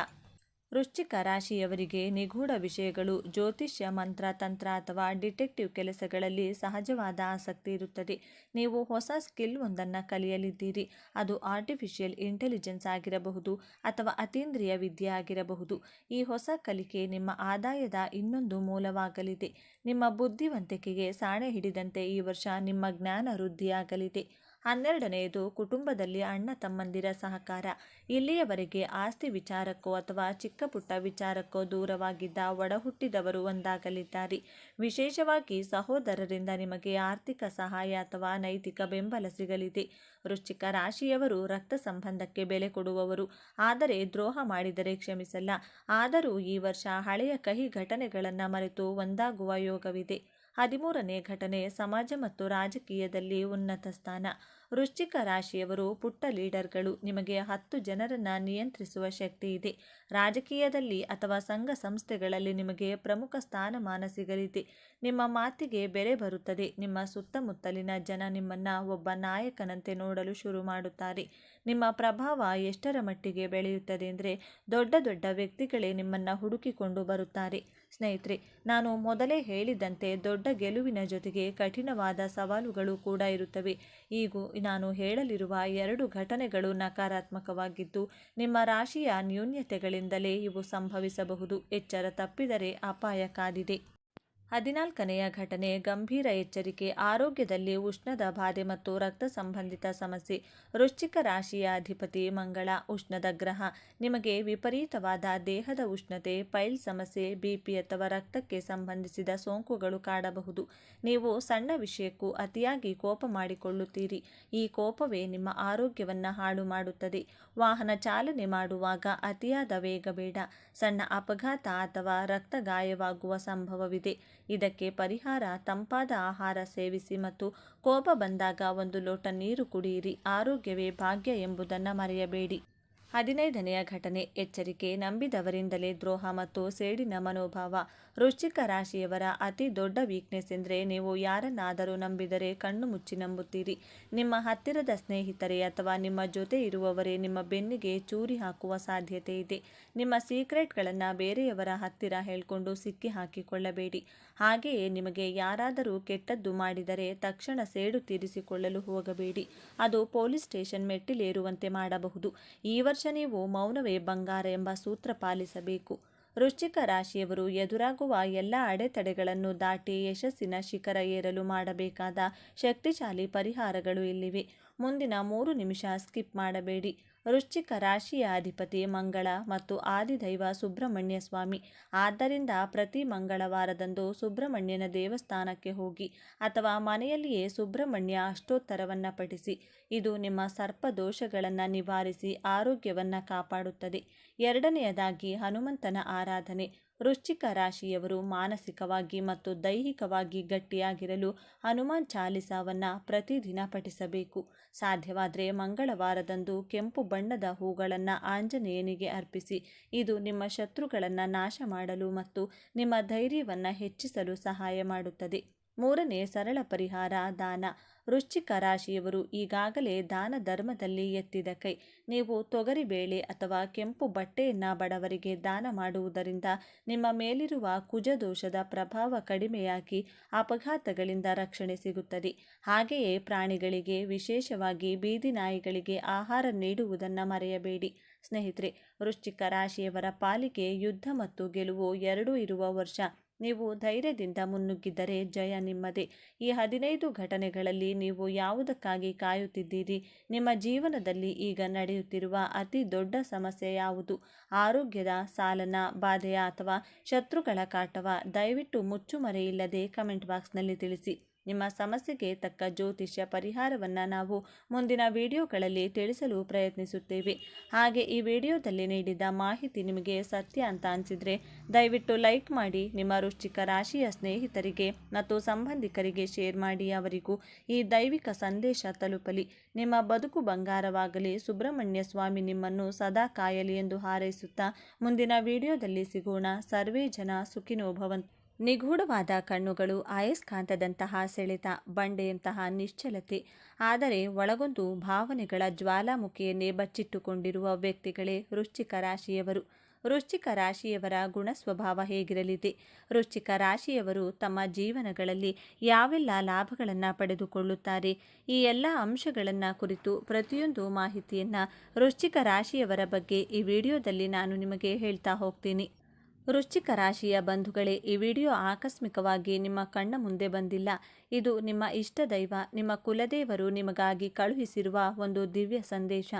ವೃಶ್ಚಿಕ ರಾಶಿಯವರಿಗೆ ನಿಗೂಢ ವಿಷಯಗಳು, ಜ್ಯೋತಿಷ್ಯ, ಮಂತ್ರ, ತಂತ್ರ ಅಥವಾ ಡಿಟೆಕ್ಟಿವ್ ಕೆಲಸಗಳಲ್ಲಿ ಸಹಜವಾದ ಆಸಕ್ತಿ ಇರುತ್ತದೆ. ನೀವು ಹೊಸ ಸ್ಕಿಲ್ ಒಂದನ್ನು ಕಲಿಯಲಿದ್ದೀರಿ. ಅದು ಆರ್ಟಿಫಿಷಿಯಲ್ ಇಂಟೆಲಿಜೆನ್ಸ್ ಆಗಿರಬಹುದು ಅಥವಾ ಅತೀಂದ್ರಿಯ ವಿದ್ಯೆ ಆಗಿರಬಹುದು. ಈ ಹೊಸ ಕಲಿಕೆ ನಿಮ್ಮ ಆದಾಯದ ಇನ್ನೊಂದು ಮೂಲವಾಗಲಿದೆ. ನಿಮ್ಮ ಬುದ್ಧಿವಂತಿಕೆಗೆ ಸಾಣೆ ಹಿಡಿದಂತೆ ಈ ವರ್ಷ ನಿಮ್ಮ ಜ್ಞಾನ ವೃದ್ಧಿಯಾಗಲಿದೆ. 12ನೇದು ಕುಟುಂಬದಲ್ಲಿ ಅಣ್ಣ ತಮ್ಮಂದಿರ ಸಹಕಾರ. ಇಲ್ಲಿಯವರೆಗೆ ಆಸ್ತಿ ವಿಚಾರಕ್ಕೋ ಅಥವಾ ಚಿಕ್ಕ ಪುಟ್ಟ ವಿಚಾರಕ್ಕೋ ದೂರವಾಗಿದ್ದ ಒಡಹುಟ್ಟಿದವರು ಒಂದಾಗಲಿದ್ದಾರೆ. ವಿಶೇಷವಾಗಿ ಸಹೋದರರಿಂದ ನಿಮಗೆ ಆರ್ಥಿಕ ಸಹಾಯ ಅಥವಾ ನೈತಿಕ ಬೆಂಬಲ ಸಿಗಲಿದೆ. ವೃಶ್ಚಿಕ ರಾಶಿಯವರು ರಕ್ತ ಸಂಬಂಧಕ್ಕೆ ಬೆಲೆ ಕೊಡುವವರು, ಆದರೆ ದ್ರೋಹ ಮಾಡಿದರೆ ಕ್ಷಮಿಸಲ್ಲ. ಆದರೂ ಈ ವರ್ಷ ಹಳೆಯ ಕಹಿ ಘಟನೆಗಳನ್ನು ಮರೆತು ಒಂದಾಗುವ ಯೋಗವಿದೆ. 13ನೇ ಘಟನೆ ಸಮಾಜ ಮತ್ತು ರಾಜಕೀಯದಲ್ಲಿ ಉನ್ನತ ಸ್ಥಾನ. ವೃಶ್ಚಿಕ ರಾಶಿಯವರು ಪುಟ್ಟ ಲೀಡರ್ಗಳು. ನಿಮಗೆ 10 ಜನರನ್ನು ನಿಯಂತ್ರಿಸುವ ಶಕ್ತಿ ಇದೆ. ರಾಜಕೀಯದಲ್ಲಿ ಅಥವಾ ಸಂಘ ಸಂಸ್ಥೆಗಳಲ್ಲಿ ನಿಮಗೆ ಪ್ರಮುಖ ಸ್ಥಾನಮಾನ ಸಿಗಲಿದೆ. ನಿಮ್ಮ ಮಾತಿಗೆ ಬೆಲೆ ಬರುತ್ತದೆ. ನಿಮ್ಮ ಸುತ್ತಮುತ್ತಲಿನ ಜನ ನಿಮ್ಮನ್ನು ಒಬ್ಬ ನಾಯಕನಂತೆ ನೋಡಲು ಶುರು ಮಾಡುತ್ತಾರೆ. ನಿಮ್ಮ ಪ್ರಭಾವ ಎಷ್ಟರ ಮಟ್ಟಿಗೆ ಬೆಳೆಯುತ್ತದೆ ಅಂದರೆ ದೊಡ್ಡ ದೊಡ್ಡ ವ್ಯಕ್ತಿಗಳೇ ನಿಮ್ಮನ್ನು ಹುಡುಕಿಕೊಂಡು ಬರುತ್ತಾರೆ. ಸ್ನೇಹಿತರೆ, ನಾನು ಮೊದಲೇ ಹೇಳಿದಂತೆ ದೊಡ್ಡ ಗೆಲುವಿನ ಜೊತೆಗೆ ಕಠಿಣವಾದ ಸವಾಲುಗಳು ಕೂಡ ಇರುತ್ತವೆ. ಈಗ ನಾನು ಹೇಳಲಿರುವ 2 ಘಟನೆಗಳು ನಕಾರಾತ್ಮಕವಾಗಿದ್ದು ನಿಮ್ಮ ರಾಶಿಯ ನ್ಯೂನತೆಗಳಿಂದಲೇ ಇವು ಸಂಭವಿಸಬಹುದು. ಎಚ್ಚರ ತಪ್ಪಿದರೆ ಅಪಾಯ ಕಾದಿದೆ. 14ನೆಯ ಘಟನೆ ಗಂಭೀರ ಎಚ್ಚರಿಕೆ. ಆರೋಗ್ಯದಲ್ಲಿ ಉಷ್ಣದ ಬಾಧೆ ಮತ್ತು ರಕ್ತ ಸಂಬಂಧಿತ ಸಮಸ್ಯೆ. ವೃಶ್ಚಿಕ ರಾಶಿಯ ಅಧಿಪತಿ ಮಂಗಳ ಉಷ್ಣದ ಗ್ರಹ. ನಿಮಗೆ ವಿಪರೀತವಾದ ದೇಹದ ಉಷ್ಣತೆ, ಪೈಲ್ ಸಮಸ್ಯೆ, ಬಿಪಿ ಅಥವಾ ರಕ್ತಕ್ಕೆ ಸಂಬಂಧಿಸಿದ ಸೋಂಕುಗಳು ಕಾಡಬಹುದು. ನೀವು ಸಣ್ಣ ವಿಷಯಕ್ಕೂ ಅತಿಯಾಗಿ ಕೋಪ ಮಾಡಿಕೊಳ್ಳುತ್ತೀರಿ. ಈ ಕೋಪವೇ ನಿಮ್ಮ ಆರೋಗ್ಯವನ್ನು ಹಾಳು ಮಾಡುತ್ತದೆ. ವಾಹನ ಚಾಲನೆ ಮಾಡುವಾಗ ಅತಿಯಾದ ವೇಗ ಬೇಡ. ಸಣ್ಣ ಅಪಘಾತ ಅಥವಾ ರಕ್ತ ಗಾಯವಾಗುವ ಸಂಭವವಿದೆ. ಇದಕ್ಕೆ ಪರಿಹಾರ ತಂಪಾದ ಆಹಾರ ಸೇವಿಸಿ ಮತ್ತು ಕೋಪ ಬಂದಾಗ ಒಂದು ಲೋಟ ನೀರು ಕುಡಿಯಿರಿ. ಆರೋಗ್ಯವೇ ಭಾಗ್ಯ ಎಂಬುದನ್ನು ಮರೆಯಬೇಡಿ. 15ನೆಯ ಘಟನೆ, ಎಚ್ಚರಿಕೆ. ನಂಬಿದವರಿಂದಲೇ ದ್ರೋಹ ಮತ್ತು ಸೇಡಿನ ಮನೋಭಾವ. ವೃಶ್ಚಿಕ ರಾಶಿಯವರ ಅತಿ ದೊಡ್ಡ ವೀಕ್ನೆಸ್ ಎಂದರೆ ನೀವು ಯಾರನ್ನಾದರೂ ನಂಬಿದರೆ ಕಣ್ಣು ಮುಚ್ಚಿ ನಂಬುತ್ತೀರಿ. ನಿಮ್ಮ ಹತ್ತಿರದ ಸ್ನೇಹಿತರೇ ಅಥವಾ ನಿಮ್ಮ ಜೊತೆ ಇರುವವರೇ ನಿಮ್ಮ ಬೆನ್ನಿಗೆ ಚೂರಿ ಹಾಕುವ ಸಾಧ್ಯತೆ ಇದೆ. ನಿಮ್ಮ ಸೀಕ್ರೆಟ್ಗಳನ್ನು ಬೇರೆಯವರ ಹತ್ತಿರ ಹೇಳ್ಕೊಂಡು ಸಿಕ್ಕಿ ಹಾಕಿಕೊಳ್ಳಬೇಡಿ. ಹಾಗೆಯೇ ನಿಮಗೆ ಯಾರಾದರೂ ಕೆಟ್ಟದ್ದು ಮಾಡಿದರೆ ತಕ್ಷಣ ಸೇಡು ತೀರಿಸಿಕೊಳ್ಳಲು ಹೋಗಬೇಡಿ. ಅದು ಪೊಲೀಸ್ ಸ್ಟೇಷನ್ ಮೆಟ್ಟಿಲೇರುವಂತೆ ಮಾಡಬಹುದು. ಈ ವರ್ಷ ನೀವು ಮೌನವೇ ಬಂಗಾರ ಎಂಬ ಸೂತ್ರ ಪಾಲಿಸಬೇಕು. ವೃಶ್ಚಿಕ ರಾಶಿಯವರು ಎದುರಾಗುವ ಎಲ್ಲ ಅಡೆತಡೆಗಳನ್ನು ದಾಟಿ ಯಶಸ್ಸಿನ ಶಿಖರ ಏರಲು ಮಾಡಬೇಕಾದ ಶಕ್ತಿಶಾಲಿ ಪರಿಹಾರಗಳು ಇಲ್ಲಿವೆ. ಮುಂದಿನ 3 ನಿಮಿಷ ಸ್ಕಿಪ್ ಮಾಡಬೇಡಿ. ವೃಶ್ಚಿಕ ರಾಶಿಯ ಅಧಿಪತಿ ಮಂಗಳ ಮತ್ತು ಆದಿದೈವ ಸುಬ್ರಹ್ಮಣ್ಯ ಸ್ವಾಮಿ. ಆದ್ದರಿಂದ ಪ್ರತಿ ಮಂಗಳವಾರದಂದು ಸುಬ್ರಹ್ಮಣ್ಯನ ದೇವಸ್ಥಾನಕ್ಕೆ ಹೋಗಿ ಅಥವಾ ಮನೆಯಲ್ಲಿಯೇ ಸುಬ್ರಹ್ಮಣ್ಯ ಅಷ್ಟೋತ್ತರವನ್ನು ಪಠಿಸಿ. ಇದು ನಿಮ್ಮ ಸರ್ಪದೋಷಗಳನ್ನು ನಿವಾರಿಸಿ ಆರೋಗ್ಯವನ್ನು ಕಾಪಾಡುತ್ತದೆ. 2ನೇಯದಾಗಿ ಹನುಮಂತನ ಆರಾಧನೆ. ವೃಶ್ಚಿಕ ರಾಶಿಯವರು ಮಾನಸಿಕವಾಗಿ ಮತ್ತು ದೈಹಿಕವಾಗಿ ಗಟ್ಟಿಯಾಗಿರಲು ಹನುಮಾನ್ ಚಾಲಿಸಾವನ್ನು ಪ್ರತಿದಿನ ಪಠಿಸಬೇಕು. ಸಾಧ್ಯವಾದರೆ ಮಂಗಳವಾರದಂದು ಕೆಂಪು ಬಣ್ಣದ ಹೂಗಳನ್ನು ಆಂಜನೇಯನಿಗೆ ಅರ್ಪಿಸಿ. ಇದು ನಿಮ್ಮ ಶತ್ರುಗಳನ್ನು ನಾಶ ಮಾಡಲು ಮತ್ತು ನಿಮ್ಮ ಧೈರ್ಯವನ್ನು ಹೆಚ್ಚಿಸಲು ಸಹಾಯ ಮಾಡುತ್ತದೆ. 3ನೇ ಸರಳ ಪರಿಹಾರ, ದಾನ. ವೃಶ್ಚಿಕ ರಾಶಿಯವರು ಈಗಾಗಲೇ ದಾನ ಧರ್ಮದಲ್ಲಿ ಎತ್ತಿದ ಕೈ. ನೀವು ತೊಗರಿಬೇಳೆ ಅಥವಾ ಕೆಂಪು ಬಟ್ಟೆಯನ್ನು ಬಡವರಿಗೆ ದಾನ ಮಾಡುವುದರಿಂದ ನಿಮ್ಮ ಮೇಲಿರುವ ಕುಜದೋಷದ ಪ್ರಭಾವ ಕಡಿಮೆಯಾಗಿ ಅಪಘಾತಗಳಿಂದ ರಕ್ಷಣೆ ಸಿಗುತ್ತದೆ. ಹಾಗೆಯೇ ಪ್ರಾಣಿಗಳಿಗೆ, ವಿಶೇಷವಾಗಿ ಬೀದಿ ನಾಯಿಗಳಿಗೆ ಆಹಾರ ನೀಡುವುದನ್ನು ಮರೆಯಬೇಡಿ. ಸ್ನೇಹಿತರೆ, ವೃಶ್ಚಿಕ ರಾಶಿಯವರ ಪಾಲಿಗೆ ಯುದ್ಧ ಮತ್ತು ಗೆಲುವು ಎರಡೂ ಇರುವ ವರ್ಷ. ನೀವು ಧೈರ್ಯದಿಂದ ಮುನ್ನುಗ್ಗಿದರೆ ಜಯ ನಿಮ್ಮದೇ. ಈ 15 ಘಟನೆಗಳಲ್ಲಿ ನೀವು ಯಾವುದಕ್ಕಾಗಿ ಕಾಯುತ್ತಿದ್ದೀರಿ? ನಿಮ್ಮ ಜೀವನದಲ್ಲಿ ಈಗ ನಡೆಯುತ್ತಿರುವ ಅತಿ ದೊಡ್ಡ ಸಮಸ್ಯೆ ಯಾವುದು? ಆರೋಗ್ಯದ, ಸಾಲನ ಬಾಧೆಯ ಅಥವಾ ಶತ್ರುಗಳ ಕಾಟವ? ದಯವಿಟ್ಟು ಮುಚ್ಚುಮರೆಯಿಲ್ಲದೆ ಕಮೆಂಟ್ ಬಾಕ್ಸ್ನಲ್ಲಿ ತಿಳಿಸಿ. ನಿಮ್ಮ ಸಮಸ್ಯೆಗೆ ತಕ್ಕ ಜ್ಯೋತಿಷ್ಯ ಪರಿಹಾರವನ್ನು ನಾವು ಮುಂದಿನ ವಿಡಿಯೋಗಳಲ್ಲಿ ತಿಳಿಸಲು ಪ್ರಯತ್ನಿಸುತ್ತೇವೆ. ಹಾಗೆ ಈ ವಿಡಿಯೋದಲ್ಲಿ ನೀಡಿದ ಮಾಹಿತಿ ನಿಮಗೆ ಸತ್ಯ ಅಂತ ಅನಿಸಿದರೆ ದಯವಿಟ್ಟು ಲೈಕ್ ಮಾಡಿ, ನಿಮ್ಮ ವೃಶ್ಚಿಕ ರಾಶಿಯ ಸ್ನೇಹಿತರಿಗೆ ಮತ್ತು ಸಂಬಂಧಿಕರಿಗೆ ಶೇರ್ ಮಾಡಿ. ಅವರಿಗೂ ಈ ದೈವಿಕ ಸಂದೇಶ ತಲುಪಲಿ. ನಿಮ್ಮ ಬದುಕು ಬಂಗಾರವಾಗಲಿ. ಸುಬ್ರಹ್ಮಣ್ಯ ಸ್ವಾಮಿ ನಿಮ್ಮನ್ನು ಸದಾ ಕಾಯಲಿ ಎಂದು ಹಾರೈಸುತ್ತಾ ಮುಂದಿನ ವಿಡಿಯೋದಲ್ಲಿ ಸಿಗೋಣ. ಸರ್ವೇ ಜನ ಸುಖಿನೋ ಭವಂತು. ನಿಗೂಢವಾದ ಕಣ್ಣುಗಳು, ಅಯಸ್ಕಾಂತದಂತಹ ಸೆಳೆತ, ಬಂಡೆಯಂತಹ ನಿಶ್ಚಲತೆ, ಆದರೆ ಒಳಗೊಂದು ಭಾವನೆಗಳ ಜ್ವಾಲಾಮುಖಿಯನ್ನೇ ಬಚ್ಚಿಟ್ಟುಕೊಂಡಿರುವ ವ್ಯಕ್ತಿಗಳೇ ವೃಶ್ಚಿಕ ರಾಶಿಯವರು. ವೃಶ್ಚಿಕ ರಾಶಿಯವರ ಗುಣಸ್ವಭಾವ ಹೇಗಿರಲಿದೆ? ವೃಶ್ಚಿಕ ರಾಶಿಯವರು ತಮ್ಮ ಜೀವನಗಳಲ್ಲಿ ಯಾವೆಲ್ಲ ಲಾಭಗಳನ್ನು ಪಡೆದುಕೊಳ್ಳುತ್ತಾರೆ? ಈ ಎಲ್ಲ ಅಂಶಗಳನ್ನು ಕುರಿತು ಪ್ರತಿಯೊಂದು ಮಾಹಿತಿಯನ್ನು ವೃಶ್ಚಿಕ ರಾಶಿಯವರ ಬಗ್ಗೆ ಈ ವಿಡಿಯೋದಲ್ಲಿ ನಾನು ನಿಮಗೆ ಹೇಳ್ತಾ ಹೋಗ್ತೀನಿ. ವೃಶ್ಚಿಕ ರಾಶಿಯ ಬಂಧುಗಳೇ, ಈ ವಿಡಿಯೋ ಆಕಸ್ಮಿಕವಾಗಿ ನಿಮ್ಮ ಕಣ್ಣ ಮುಂದೆ ಬಂದಿಲ್ಲ. ಇದು ನಿಮ್ಮ ಇಷ್ಟ ದೈವ, ನಿಮ್ಮ ಕುಲದೇವರು ನಿಮಗಾಗಿ ಕಳುಹಿಸಿರುವ ಒಂದು ದಿವ್ಯ ಸಂದೇಶ.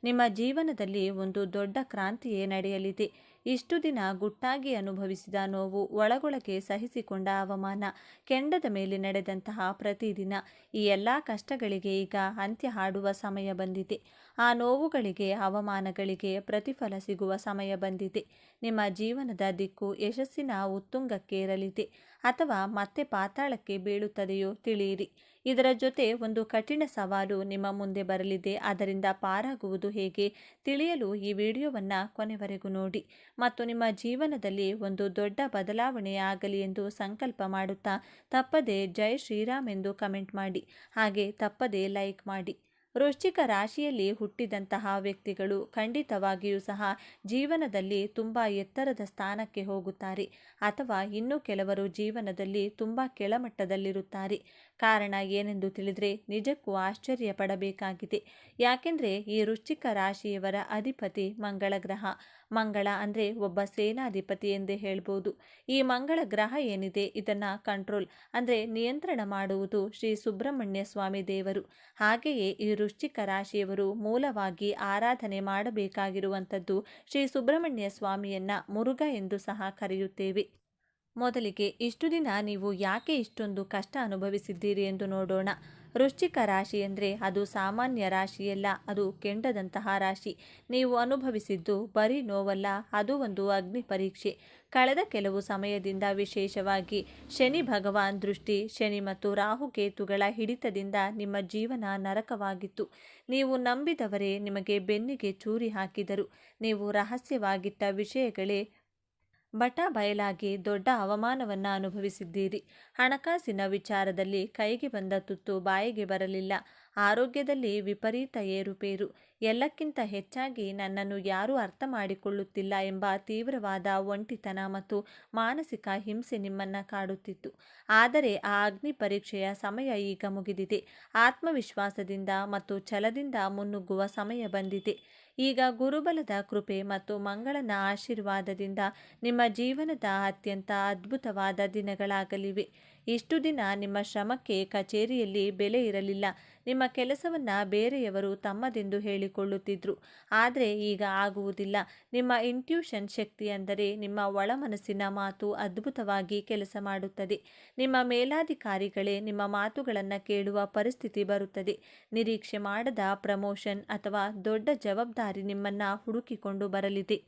ನಿಮ್ಮ ಜೀವನದಲ್ಲಿ ಒಂದು ದೊಡ್ಡ ಕ್ರಾಂತಿಯೇ ನಡೆಯಲಿದೆ. ಇಷ್ಟು ದಿನ ಗುಟ್ಟಾಗಿ ಅನುಭವಿಸಿದ ನೋವು, ಒಳಗೊಳಗೆ ಸಹಿಸಿಕೊಂಡ ಅವಮಾನ, ಕೆಂಡದ ಮೇಲೆ ನಡೆದಂತಹ ಪ್ರತಿದಿನ, ಈ ಎಲ್ಲ ಕಷ್ಟಗಳಿಗೆ ಈಗ ಅಂತ್ಯ ಹಾಡುವ ಸಮಯ ಬಂದಿದೆ. ಆ ನೋವುಗಳಿಗೆ, ಅವಮಾನಗಳಿಗೆ ಪ್ರತಿಫಲ ಸಿಗುವ ಸಮಯ ಬಂದಿದೆ. ನಿಮ್ಮ ಜೀವನದ ದಿಕ್ಕು ಯಶಸ್ಸಿನ ಉತ್ತುಂಗಕ್ಕೇರಲಿದೆ ಅಥವಾ ಮತ್ತೆ ಪಾತಾಳಕ್ಕೆ ಬೀಳುತ್ತದೆಯೋ ತಿಳಿಯಿರಿ. ಇದರ ಜೊತೆ ಒಂದು ಕಠಿಣ ಸವಾಲು ನಿಮ್ಮ ಮುಂದೆ ಬರಲಿದೆ. ಅದರಿಂದ ಪಾರಾಗುವುದು ಹೇಗೆ ತಿಳಿಯಲು ಈ ವಿಡಿಯೋವನ್ನು ಕೊನೆವರೆಗೂ ನೋಡಿ ಮತ್ತು ನಿಮ್ಮ ಜೀವನದಲ್ಲಿ ಒಂದು ದೊಡ್ಡ ಬದಲಾವಣೆ ಆಗಲಿ ಎಂದು ಸಂಕಲ್ಪ ಮಾಡುತ್ತಾ ತಪ್ಪದೆ ಜೈ ಶ್ರೀರಾಮ್ ಎಂದು ಕಮೆಂಟ್ ಮಾಡಿ. ಹಾಗೆ ತಪ್ಪದೆ ಲೈಕ್ ಮಾಡಿ. ವೃಶ್ಚಿಕ ರಾಶಿಯಲ್ಲಿ ಹುಟ್ಟಿದಂತಹ ವ್ಯಕ್ತಿಗಳು ಖಂಡಿತವಾಗಿಯೂ ಸಹ ಜೀವನದಲ್ಲಿ ತುಂಬ ಎತ್ತರದ ಸ್ಥಾನಕ್ಕೆ ಹೋಗುತ್ತಾರೆ ಅಥವಾ ಇನ್ನು ಕೆಲವರು ಜೀವನದಲ್ಲಿ ತುಂಬ ಕೆಳಮಟ್ಟದಲ್ಲಿರುತ್ತಾರೆ. ಕಾರಣ ಏನೆಂದು ತಿಳಿದರೆ ನಿಜಕ್ಕೂ ಆಶ್ಚರ್ಯ ಪಡಬೇಕಾಗಿದೆ. ಯಾಕೆಂದರೆ ಈ ವೃಶ್ಚಿಕ ರಾಶಿಯವರ ಅಧಿಪತಿ ಮಂಗಳ ಗ್ರಹ. ಮಂಗಳ ಅಂದರೆ ಒಬ್ಬ ಸೇನಾಧಿಪತಿ ಎಂದೇ ಹೇಳ್ಬೋದು. ಈ ಮಂಗಳ ಗ್ರಹ ಏನಿದೆ ಇದನ್ನು ಕಂಟ್ರೋಲ್ ಅಂದರೆ ನಿಯಂತ್ರಣ ಮಾಡುವುದು ಶ್ರೀ ಸುಬ್ರಹ್ಮಣ್ಯ ಸ್ವಾಮಿ ದೇವರು. ಹಾಗೆಯೇ ಈ ವೃಶ್ಚಿಕ ರಾಶಿಯವರು ಮೂಲವಾಗಿ ಆರಾಧನೆ ಮಾಡಬೇಕಾಗಿರುವಂಥದ್ದು ಶ್ರೀ ಸುಬ್ರಹ್ಮಣ್ಯ ಸ್ವಾಮಿಯನ್ನ ಮುರುಘ ಎಂದು ಸಹ ಕರೆಯುತ್ತೇವೆ. ಮೊದಲಿಗೆ ಇಷ್ಟು ದಿನ ನೀವು ಯಾಕೆ ಇಷ್ಟೊಂದು ಕಷ್ಟ ಅನುಭವಿಸಿದ್ದೀರಿ ಎಂದು ನೋಡೋಣ. ವೃಶ್ಚಿಕ ರಾಶಿ ಅಂದರೆ ಅದು ಸಾಮಾನ್ಯ ರಾಶಿಯಲ್ಲ, ಅದು ಕೆಂಡದಂತಹ ರಾಶಿ. ನೀವು ಅನುಭವಿಸಿದ್ದು ಬರೀ ನೋವಲ್ಲ, ಅದು ಒಂದು ಅಗ್ನಿ ಪರೀಕ್ಷೆ. ಕಳೆದ ಕೆಲವು ಸಮಯದಿಂದ ವಿಶೇಷವಾಗಿ ಶನಿ ಭಗವಾನ್ ದೃಷ್ಟಿ, ಶನಿ ಮತ್ತು ರಾಹುಕೇತುಗಳ ಹಿಡಿತದಿಂದ ನಿಮ್ಮ ಜೀವನ ನರಕವಾಗಿತ್ತು. ನೀವು ನಂಬಿದವರೇ ನಿಮಗೆ ಬೆನ್ನಿಗೆ ಚೂರಿ ಹಾಕಿದರು. ನೀವು ರಹಸ್ಯವಾಗಿಟ್ಟ ವಿಷಯಗಳೇ ಬಯಲಾಗಿ ದೊಡ್ಡ ಅವಮಾನವನ್ನು ಅನುಭವಿಸಿದ್ದೀರಿ. ಹಣಕಾಸಿನ ವಿಚಾರದಲ್ಲಿ ಕೈಗೆ ಬಂದ ತುತ್ತು ಬಾಯಿಗೆ ಬರಲಿಲ್ಲ. ಆರೋಗ್ಯದಲ್ಲಿ ವಿಪರೀತ ಏರುಪೇರು. ಎಲ್ಲಕ್ಕಿಂತ ಹೆಚ್ಚಾಗಿ ನನ್ನನ್ನು ಯಾರೂ ಅರ್ಥ ಮಾಡಿಕೊಳ್ಳುತ್ತಿಲ್ಲ ಎಂಬ ತೀವ್ರವಾದ ಒಂಟಿತನ ಮತ್ತು ಮಾನಸಿಕ ಹಿಂಸೆ ನಿಮ್ಮನ್ನು ಕಾಡುತ್ತಿತ್ತು. ಆದರೆ ಆ ಅಗ್ನಿ ಪರೀಕ್ಷೆಯ ಸಮಯ ಈಗ ಮುಗಿದಿದೆ. ಆತ್ಮವಿಶ್ವಾಸದಿಂದ ಮತ್ತು ಛಲದಿಂದ ಮುನ್ನುಗ್ಗುವ ಸಮಯ ಬಂದಿದೆ. ಈಗ ಗುರುಬಲದ ಕೃಪೆ ಮತ್ತು ಮಂಗಳನ ಆಶೀರ್ವಾದದಿಂದ ನಿಮ್ಮ ಜೀವನದ ಅತ್ಯಂತ ಅದ್ಭುತವಾದ ದಿನಗಳಾಗಲಿವೆ. ಇಷ್ಟು ದಿನ ನಿಮ್ಮ ಶ್ರಮಕ್ಕೆ ಕಚೇರಿಯಲ್ಲಿ ಬೆಲೆ ಇರಲಿಲ್ಲ. ನಿಮ್ಮ ಕೆಲಸವನ್ನು ಬೇರೆಯವರು ತಮ್ಮದೆಂದು ಹೇಳಿಕೊಳ್ಳುತ್ತಿದ್ದರು. ಆದರೆ ಈಗ ಆಗುವುದಿಲ್ಲ. ನಿಮ್ಮ ಇಂಟ್ಯೂಷನ್ ಶಕ್ತಿ, ಅಂದರೆ ನಿಮ್ಮ ಒಳಮನಸ್ಸಿನ ಮಾತು ಅದ್ಭುತವಾಗಿ ಕೆಲಸ ಮಾಡುತ್ತದೆ. ನಿಮ್ಮ ಮೇಲಾಧಿಕಾರಿಗಳೇ ನಿಮ್ಮ ಮಾತುಗಳನ್ನು ಕೇಳುವ ಪರಿಸ್ಥಿತಿ ಬರುತ್ತದೆ. ನಿರೀಕ್ಷೆ ಮಾಡದ ಪ್ರಮೋಷನ್ ಅಥವಾ ದೊಡ್ಡ ಜವಾಬ್ದಾರಿ ನಿಮ್ಮನ್ನು ಹುಡುಕಿಕೊಂಡು ಬರಲಿದೆ.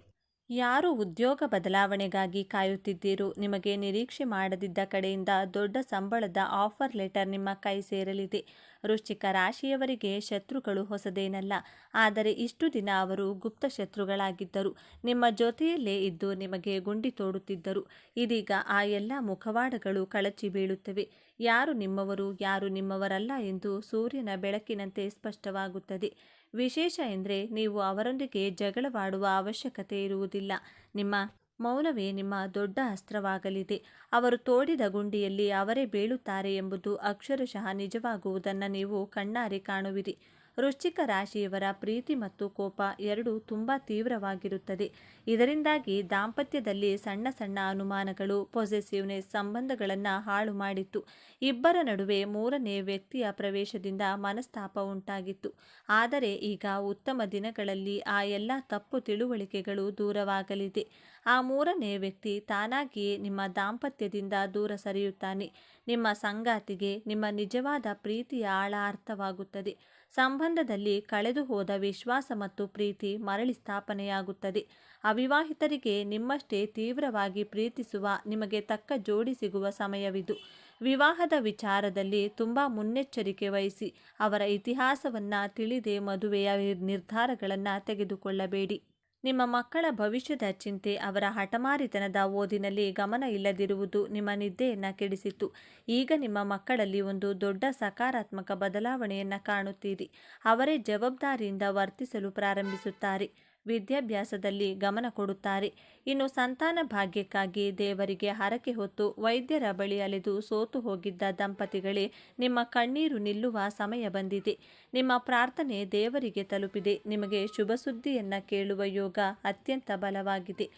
ಯಾರು ಉದ್ಯೋಗ ಬದಲಾವಣೆಗಾಗಿ ಕಾಯುತ್ತಿದ್ದೀರೋ ನಿಮಗೆ ನಿರೀಕ್ಷೆ ಮಾಡದಿದ್ದ ಕಡೆಯಿಂದ ದೊಡ್ಡ ಸಂಬಳದ ಆಫರ್ ಲೆಟರ್ ನಿಮ್ಮ ಕೈ ಸೇರಲಿದೆ. ವೃಶ್ಚಿಕ ರಾಶಿಯವರಿಗೆ ಶತ್ರುಗಳು ಹೊಸದೇನಲ್ಲ, ಆದರೆ ಇಷ್ಟು ದಿನ ಅವರು ಗುಪ್ತ ಶತ್ರುಗಳಾಗಿದ್ದರು. ನಿಮ್ಮ ಜೊತೆಯಲ್ಲೇ ಇದ್ದು ನಿಮಗೆ ಗುಂಡಿ ತೋಡುತ್ತಿದ್ದರು. ಇದೀಗ ಆ ಎಲ್ಲ ಮುಖವಾಡಗಳು ಕಳಚಿ ಬೀಳುತ್ತವೆ. ಯಾರು ನಿಮ್ಮವರು, ಯಾರು ನಿಮ್ಮವರಲ್ಲ ಎಂದು ಸೂರ್ಯನ ಬೆಳಕಿನಂತೆ ಸ್ಪಷ್ಟವಾಗುತ್ತದೆ. ವಿಶೇಷ ಎಂದರೆ ನೀವು ಅವರೊಂದಿಗೆ ಜಗಳವಾಡುವ ಅವಶ್ಯಕತೆ ಇರುವುದಿಲ್ಲ. ನಿಮ್ಮ ಮೌನವೇ ನಿಮ್ಮ ದೊಡ್ಡ ಅಸ್ತ್ರವಾಗಲಿದೆ. ಅವರು ತೋಡಿದ ಗುಂಡಿಯಲ್ಲಿ ಅವರೇ ಬೀಳುತ್ತಾರೆ ಎಂಬುದು ಅಕ್ಷರಶಃ ನಿಜವಾಗುವುದನ್ನು ನೀವು ಕಣ್ಣಾರೆ ಕಾಣುವಿರಿ. ವೃಶ್ಚಿಕ ರಾಶಿಯವರ ಪ್ರೀತಿ ಮತ್ತು ಕೋಪ ಎರಡೂ ತುಂಬ ತೀವ್ರವಾಗಿರುತ್ತದೆ. ಇದರಿಂದಾಗಿ ದಾಂಪತ್ಯದಲ್ಲಿ ಸಣ್ಣ ಸಣ್ಣ ಅನುಮಾನಗಳು, ಪೊಸೆಸಿವ್ನೆಸ್ ಸಂಬಂಧಗಳನ್ನು ಹಾಳು ಮಾಡಿತ್ತು. ಇಬ್ಬರ ನಡುವೆ ಮೂರನೇ ವ್ಯಕ್ತಿಯ ಪ್ರವೇಶದಿಂದ ಮನಸ್ತಾಪ ಉಂಟಾಗಿತ್ತು. ಆದರೆ ಈಗ ಉತ್ತಮ ದಿನಗಳಲ್ಲಿ ಆ ಎಲ್ಲ ತಪ್ಪು ತಿಳುವಳಿಕೆಗಳು ದೂರವಾಗಲಿದೆ. ಆ ಮೂರನೇ ವ್ಯಕ್ತಿ ತಾನಾಗಿಯೇ ನಿಮ್ಮ ದಾಂಪತ್ಯದಿಂದ ದೂರ ಸರಿಯುತ್ತಾನೆ. ನಿಮ್ಮ ಸಂಗಾತಿಗೆ ನಿಮ್ಮ ನಿಜವಾದ ಪ್ರೀತಿಯ ಆಳ ಅರ್ಥವಾಗುತ್ತದೆ. ಸಂಬಂಧದಲ್ಲಿ ಕಳೆದು ಹೋದ ವಿಶ್ವಾಸ ಮತ್ತು ಪ್ರೀತಿ ಮರಳಿ ಸ್ಥಾಪನೆಯಾಗುತ್ತದೆ. ಅವಿವಾಹಿತರಿಗೆ ನಿಮ್ಮಷ್ಟೇ ತೀವ್ರವಾಗಿ ಪ್ರೀತಿಸುವ ನಿಮಗೆ ತಕ್ಕ ಜೋಡಿ ಸಿಗುವ ಸಮಯವಿದು. ವಿವಾಹದ ವಿಚಾರದಲ್ಲಿ ತುಂಬ ಮುನ್ನೆಚ್ಚರಿಕೆ ವಹಿಸಿ. ಅವರ ಇತಿಹಾಸವನ್ನು ತಿಳಿದೇ ಮದುವೆಯ ನಿರ್ಧಾರಗಳನ್ನು ತೆಗೆದುಕೊಳ್ಳಬೇಡಿ. ನಿಮ್ಮ ಮಕ್ಕಳ ಭವಿಷ್ಯದ ಚಿಂತೆ, ಅವರ ಹಠಮಾರಿತನದ ಓದಿನಲ್ಲಿ ಗಮನ ಇಲ್ಲದಿರುವುದು ನಿಮ್ಮ ನಿದ್ದೆಯನ್ನು ಕೆಡಿಸಿತು. ಈಗ ನಿಮ್ಮ ಮಕ್ಕಳಲ್ಲಿ ಒಂದು ದೊಡ್ಡ ಸಕಾರಾತ್ಮಕ ಬದಲಾವಣೆಯನ್ನು ಕಾಣುತ್ತೀರಿ. ಅವರೇ ಜವಾಬ್ದಾರಿಯಿಂದ ವರ್ತಿಸಲು ಪ್ರಾರಂಭಿಸುತ್ತಾರೆ. ವಿದ್ಯಾಭ್ಯಾಸದಲ್ಲಿ ಗಮನ ಕೊಡುತ್ತಾರೆ. ಇನ್ನು ಸಂತಾನ ಭಾಗ್ಯಕ್ಕಾಗಿ ದೇವರಿಗೆ ಹರಕೆ ಹೊತ್ತು ವೈದ್ಯರ ಬಳಿ ಅಲೆದು ಸೋತು ಹೋಗಿದ್ದ ದಂಪತಿಗಳೇ, ನಿಮ್ಮ ಕಣ್ಣೀರು ನಿಲ್ಲುವ ಸಮಯ ಬಂದಿದೆ. ನಿಮ್ಮ ಪ್ರಾರ್ಥನೆ ದೇವರಿಗೆ ತಲುಪಿದೆ. ನಿಮಗೆ ಶುಭ ಸುದ್ದಿಯನ್ನು ಕೇಳುವ ಯೋಗ ಅತ್ಯಂತ ಬಲವಾಗಿದೆ.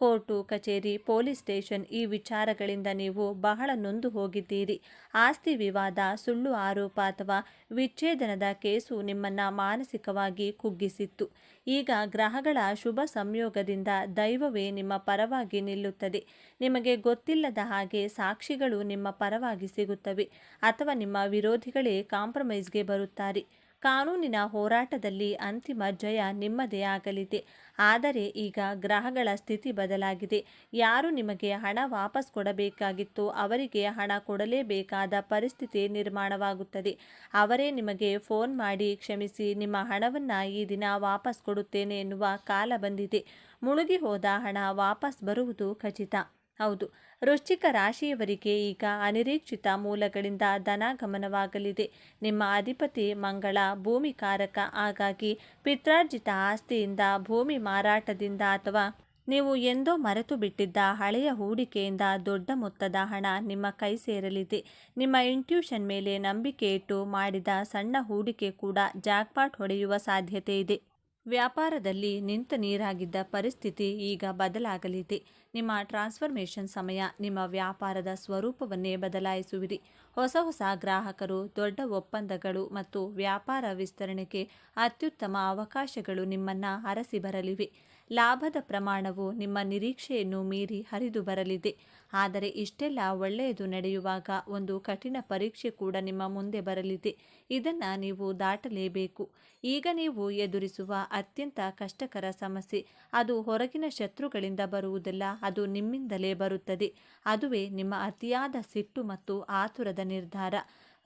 ಕೋರ್ಟು ಕಚೇರಿ, ಪೊಲೀಸ್ ಸ್ಟೇಷನ್ ಈ ವಿಚಾರಗಳಿಂದ ನೀವು ಬಹಳ ನೊಂದು ಹೋಗಿದ್ದೀರಿ. ಆಸ್ತಿ ವಿವಾದ, ಸುಳ್ಳು ಆರೋಪ ಅಥವಾ ವಿಚ್ಛೇದನದ ಕೇಸು ನಿಮ್ಮನ್ನು ಮಾನಸಿಕವಾಗಿ ಕುಗ್ಗಿಸಿತ್ತು. ಈಗ ಗ್ರಹಗಳ ಶುಭ ಸಂಯೋಗದಿಂದ ದೈವವೇ ನಿಮ್ಮ ಪರವಾಗಿ ನಿಲ್ಲುತ್ತದೆ. ನಿಮಗೆ ಗೊತ್ತಿಲ್ಲದ ಹಾಗೆ ಸಾಕ್ಷಿಗಳು ನಿಮ್ಮ ಪರವಾಗಿ ಸಿಗುತ್ತವೆ ಅಥವಾ ನಿಮ್ಮ ವಿರೋಧಿಗಳೇ ಕಾಂಪ್ರಮೈಸ್ಗೆ ಬರುತ್ತಾರೆ. ಕಾನೂನಿನ ಹೋರಾಟದಲ್ಲಿ ಅಂತಿಮ ಜಯ ನಿಮ್ಮದೇ ಆಗಲಿದೆ. ಆದರೆ ಈಗ ಗ್ರಹಗಳ ಸ್ಥಿತಿ ಬದಲಾಗಿದೆ. ಯಾರು ನಿಮಗೆ ಹಣ ವಾಪಸ್ ಕೊಡಬೇಕಾಗಿತ್ತೋ ಅವರಿಗೆ ಹಣ ಕೊಡಲೇಬೇಕಾದ ಪರಿಸ್ಥಿತಿ ನಿರ್ಮಾಣವಾಗುತ್ತದೆ. ಅವರೇ ನಿಮಗೆ ಫೋನ್ ಮಾಡಿ, ಕ್ಷಮಿಸಿ, ನಿಮ್ಮ ಹಣವನ್ನು ಈ ದಿನ ವಾಪಸ್ ಕೊಡುತ್ತೇನೆ ಎನ್ನುವ ಕಾಲ ಬಂದಿದೆ. ಮುಳುಗಿ ಹೋದ ಹಣ ವಾಪಸ್ ಬರುವುದು ಖಚಿತ. ಹೌದು, ವೃಶ್ಚಿಕ ರಾಶಿಯವರಿಗೆ ಈಗ ಅನಿರೀಕ್ಷಿತ ಮೂಲಗಳಿಂದ ಧನಾಗಮನವಾಗಲಿದೆ. ನಿಮ್ಮ ಅಧಿಪತಿ ಮಂಗಳ ಭೂಮಿಕಾರಕ. ಹಾಗಾಗಿ ಪಿತ್ರಾರ್ಜಿತ ಆಸ್ತಿಯಿಂದ, ಭೂಮಿ ಮಾರಾಟದಿಂದ ಅಥವಾ ನೀವು ಎಂದೋ ಮರೆತು ಬಿಟ್ಟಿದ್ದ ಹಳೆಯ ಹೂಡಿಕೆಯಿಂದ ದೊಡ್ಡ ಮೊತ್ತದ ಹಣ ನಿಮ್ಮ ಕೈ ಸೇರಲಿದೆ. ನಿಮ್ಮ ಇಂಟ್ಯೂಷನ್ ಮೇಲೆ ನಂಬಿಕೆ ಇಟ್ಟು ಮಾಡಿದ ಸಣ್ಣ ಹೂಡಿಕೆ ಕೂಡ ಜಾಕ್ಪಾಟ್ ಹೊಡೆಯುವ ಸಾಧ್ಯತೆ ಇದೆ. ವ್ಯಾಪಾರದಲ್ಲಿ ನಿಂತ ನೀರಾಗಿದ್ದ ಪರಿಸ್ಥಿತಿ ಈಗ ಬದಲಾಗಲಿದೆ. ನಿಮ್ಮ ಟ್ರಾನ್ಸ್ಫರ್ಮೇಷನ್ ಸಮಯ. ನಿಮ್ಮ ವ್ಯಾಪಾರದ ಸ್ವರೂಪವನ್ನೇ ಬದಲಾಯಿಸುವಿರಿ. ಹೊಸ ಹೊಸ ಗ್ರಾಹಕರು, ದೊಡ್ಡ ಒಪ್ಪಂದಗಳು ಮತ್ತು ವ್ಯಾಪಾರ ವಿಸ್ತರಣೆಗೆ ಅತ್ಯುತ್ತಮ ಅವಕಾಶಗಳು ನಿಮ್ಮನ್ನು ಅರಸಿ ಬರಲಿವೆ. ಲಾಭದ ಪ್ರಮಾಣವು ನಿಮ್ಮ ನಿರೀಕ್ಷೆಯನ್ನು ಮೀರಿ ಹರಿದು ಬರಲಿದೆ. ಆದರೆ ಇಷ್ಟೆಲ್ಲ ಒಳ್ಳೆಯದು ನಡೆಯುವಾಗ ಒಂದು ಕಠಿಣ ಪರೀಕ್ಷೆ ಕೂಡ ನಿಮ್ಮ ಮುಂದೆ ಬರಲಿದೆ. ಇದನ್ನು ನೀವು ದಾಟಲೇಬೇಕು. ಈಗ ನೀವು ಎದುರಿಸುವ ಅತ್ಯಂತ ಕಷ್ಟಕರ ಸಮಸ್ಯೆ ಅದು ಹೊರಗಿನ ಶತ್ರುಗಳಿಂದ ಬರುವುದಲ್ಲ, ಅದು ನಿಮ್ಮಿಂದಲೇ ಬರುತ್ತದೆ. ಅದುವೇ ನಿಮ್ಮ ಅತಿಯಾದ ಸಿಟ್ಟು ಮತ್ತು ಆತುರದ ನಿರ್ಧಾರ.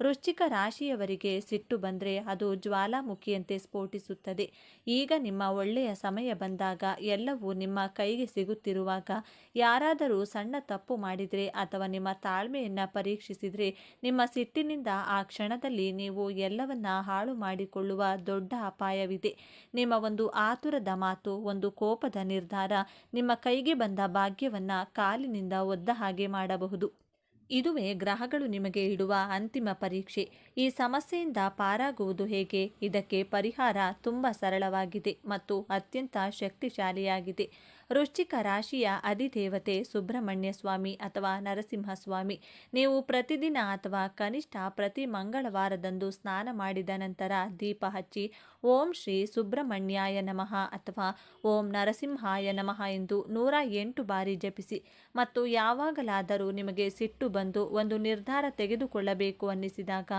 ವೃಶ್ಚಿಕ ರಾಶಿಯವರಿಗೆ ಸಿಟ್ಟು ಬಂದರೆ ಅದು ಜ್ವಾಲಾಮುಖಿಯಂತೆ ಸ್ಫೋಟಿಸುತ್ತದೆ. ಈಗ ನಿಮ್ಮ ಒಳ್ಳೆಯ ಸಮಯ ಬಂದಾಗ, ಎಲ್ಲವೂ ನಿಮ್ಮ ಕೈಗೆ ಸಿಗುತ್ತಿರುವಾಗ, ಯಾರಾದರೂ ಸಣ್ಣ ತಪ್ಪು ಮಾಡಿದರೆ ಅಥವಾ ನಿಮ್ಮ ತಾಳ್ಮೆಯನ್ನು ಪರೀಕ್ಷಿಸಿದರೆ, ನಿಮ್ಮ ಸಿಟ್ಟಿನಿಂದ ಆ ಕ್ಷಣದಲ್ಲಿ ನೀವು ಎಲ್ಲವನ್ನ ಹಾಳು ಮಾಡಿಕೊಳ್ಳುವ ದೊಡ್ಡ ಅಪಾಯವಿದೆ. ನಿಮ್ಮ ಒಂದು ಆತುರದ ಮಾತು, ಒಂದು ಕೋಪದ ನಿರ್ಧಾರ ನಿಮ್ಮ ಕೈಗೆ ಬಂದ ಭಾಗ್ಯವನ್ನು ಕಾಲಿನಿಂದ ಒದ್ದ ಹಾಗೆ ಮಾಡಬಹುದು. ಇದುವೇ ಗ್ರಹಗಳು ನಿಮಗೆ ಇಡುವ ಅಂತಿಮ ಪರೀಕ್ಷೆ. ಈ ಸಮಸ್ಯೆಯಿಂದ ಪಾರಾಗುವುದು ಹೇಗೆ? ಇದಕ್ಕೆ ಪರಿಹಾರ ತುಂಬ ಸರಳವಾಗಿದೆ ಮತ್ತು ಅತ್ಯಂತ ಶಕ್ತಿಶಾಲಿಯಾಗಿದೆ. ವೃಶ್ಚಿಕ ರಾಶಿಯ ಅಧಿದೇವತೆ ಸುಬ್ರಹ್ಮಣ್ಯ ಸ್ವಾಮಿ ಅಥವಾ ನರಸಿಂಹಸ್ವಾಮಿ. ನೀವು ಪ್ರತಿದಿನ ಅಥವಾ ಕನಿಷ್ಠ ಪ್ರತಿ ಮಂಗಳವಾರದಂದು ಸ್ನಾನ ಮಾಡಿದ ನಂತರ ದೀಪ ಹಚ್ಚಿ ಓಂ ಶ್ರೀ ಸುಬ್ರಹ್ಮಣ್ಯಾಯ ನಮಃ ಅಥವಾ ಓಂ ನರಸಿಂಹಾಯ ನಮಃ ಎಂದು 108 ಬಾರಿ ಜಪಿಸಿ. ಮತ್ತು ಯಾವಾಗಲಾದರೂ ನಿಮಗೆ ಸಿಟ್ಟು ಬಂದು ಒಂದು ನಿರ್ಧಾರ ತೆಗೆದುಕೊಳ್ಳಬೇಕು ಅನ್ನಿಸಿದಾಗ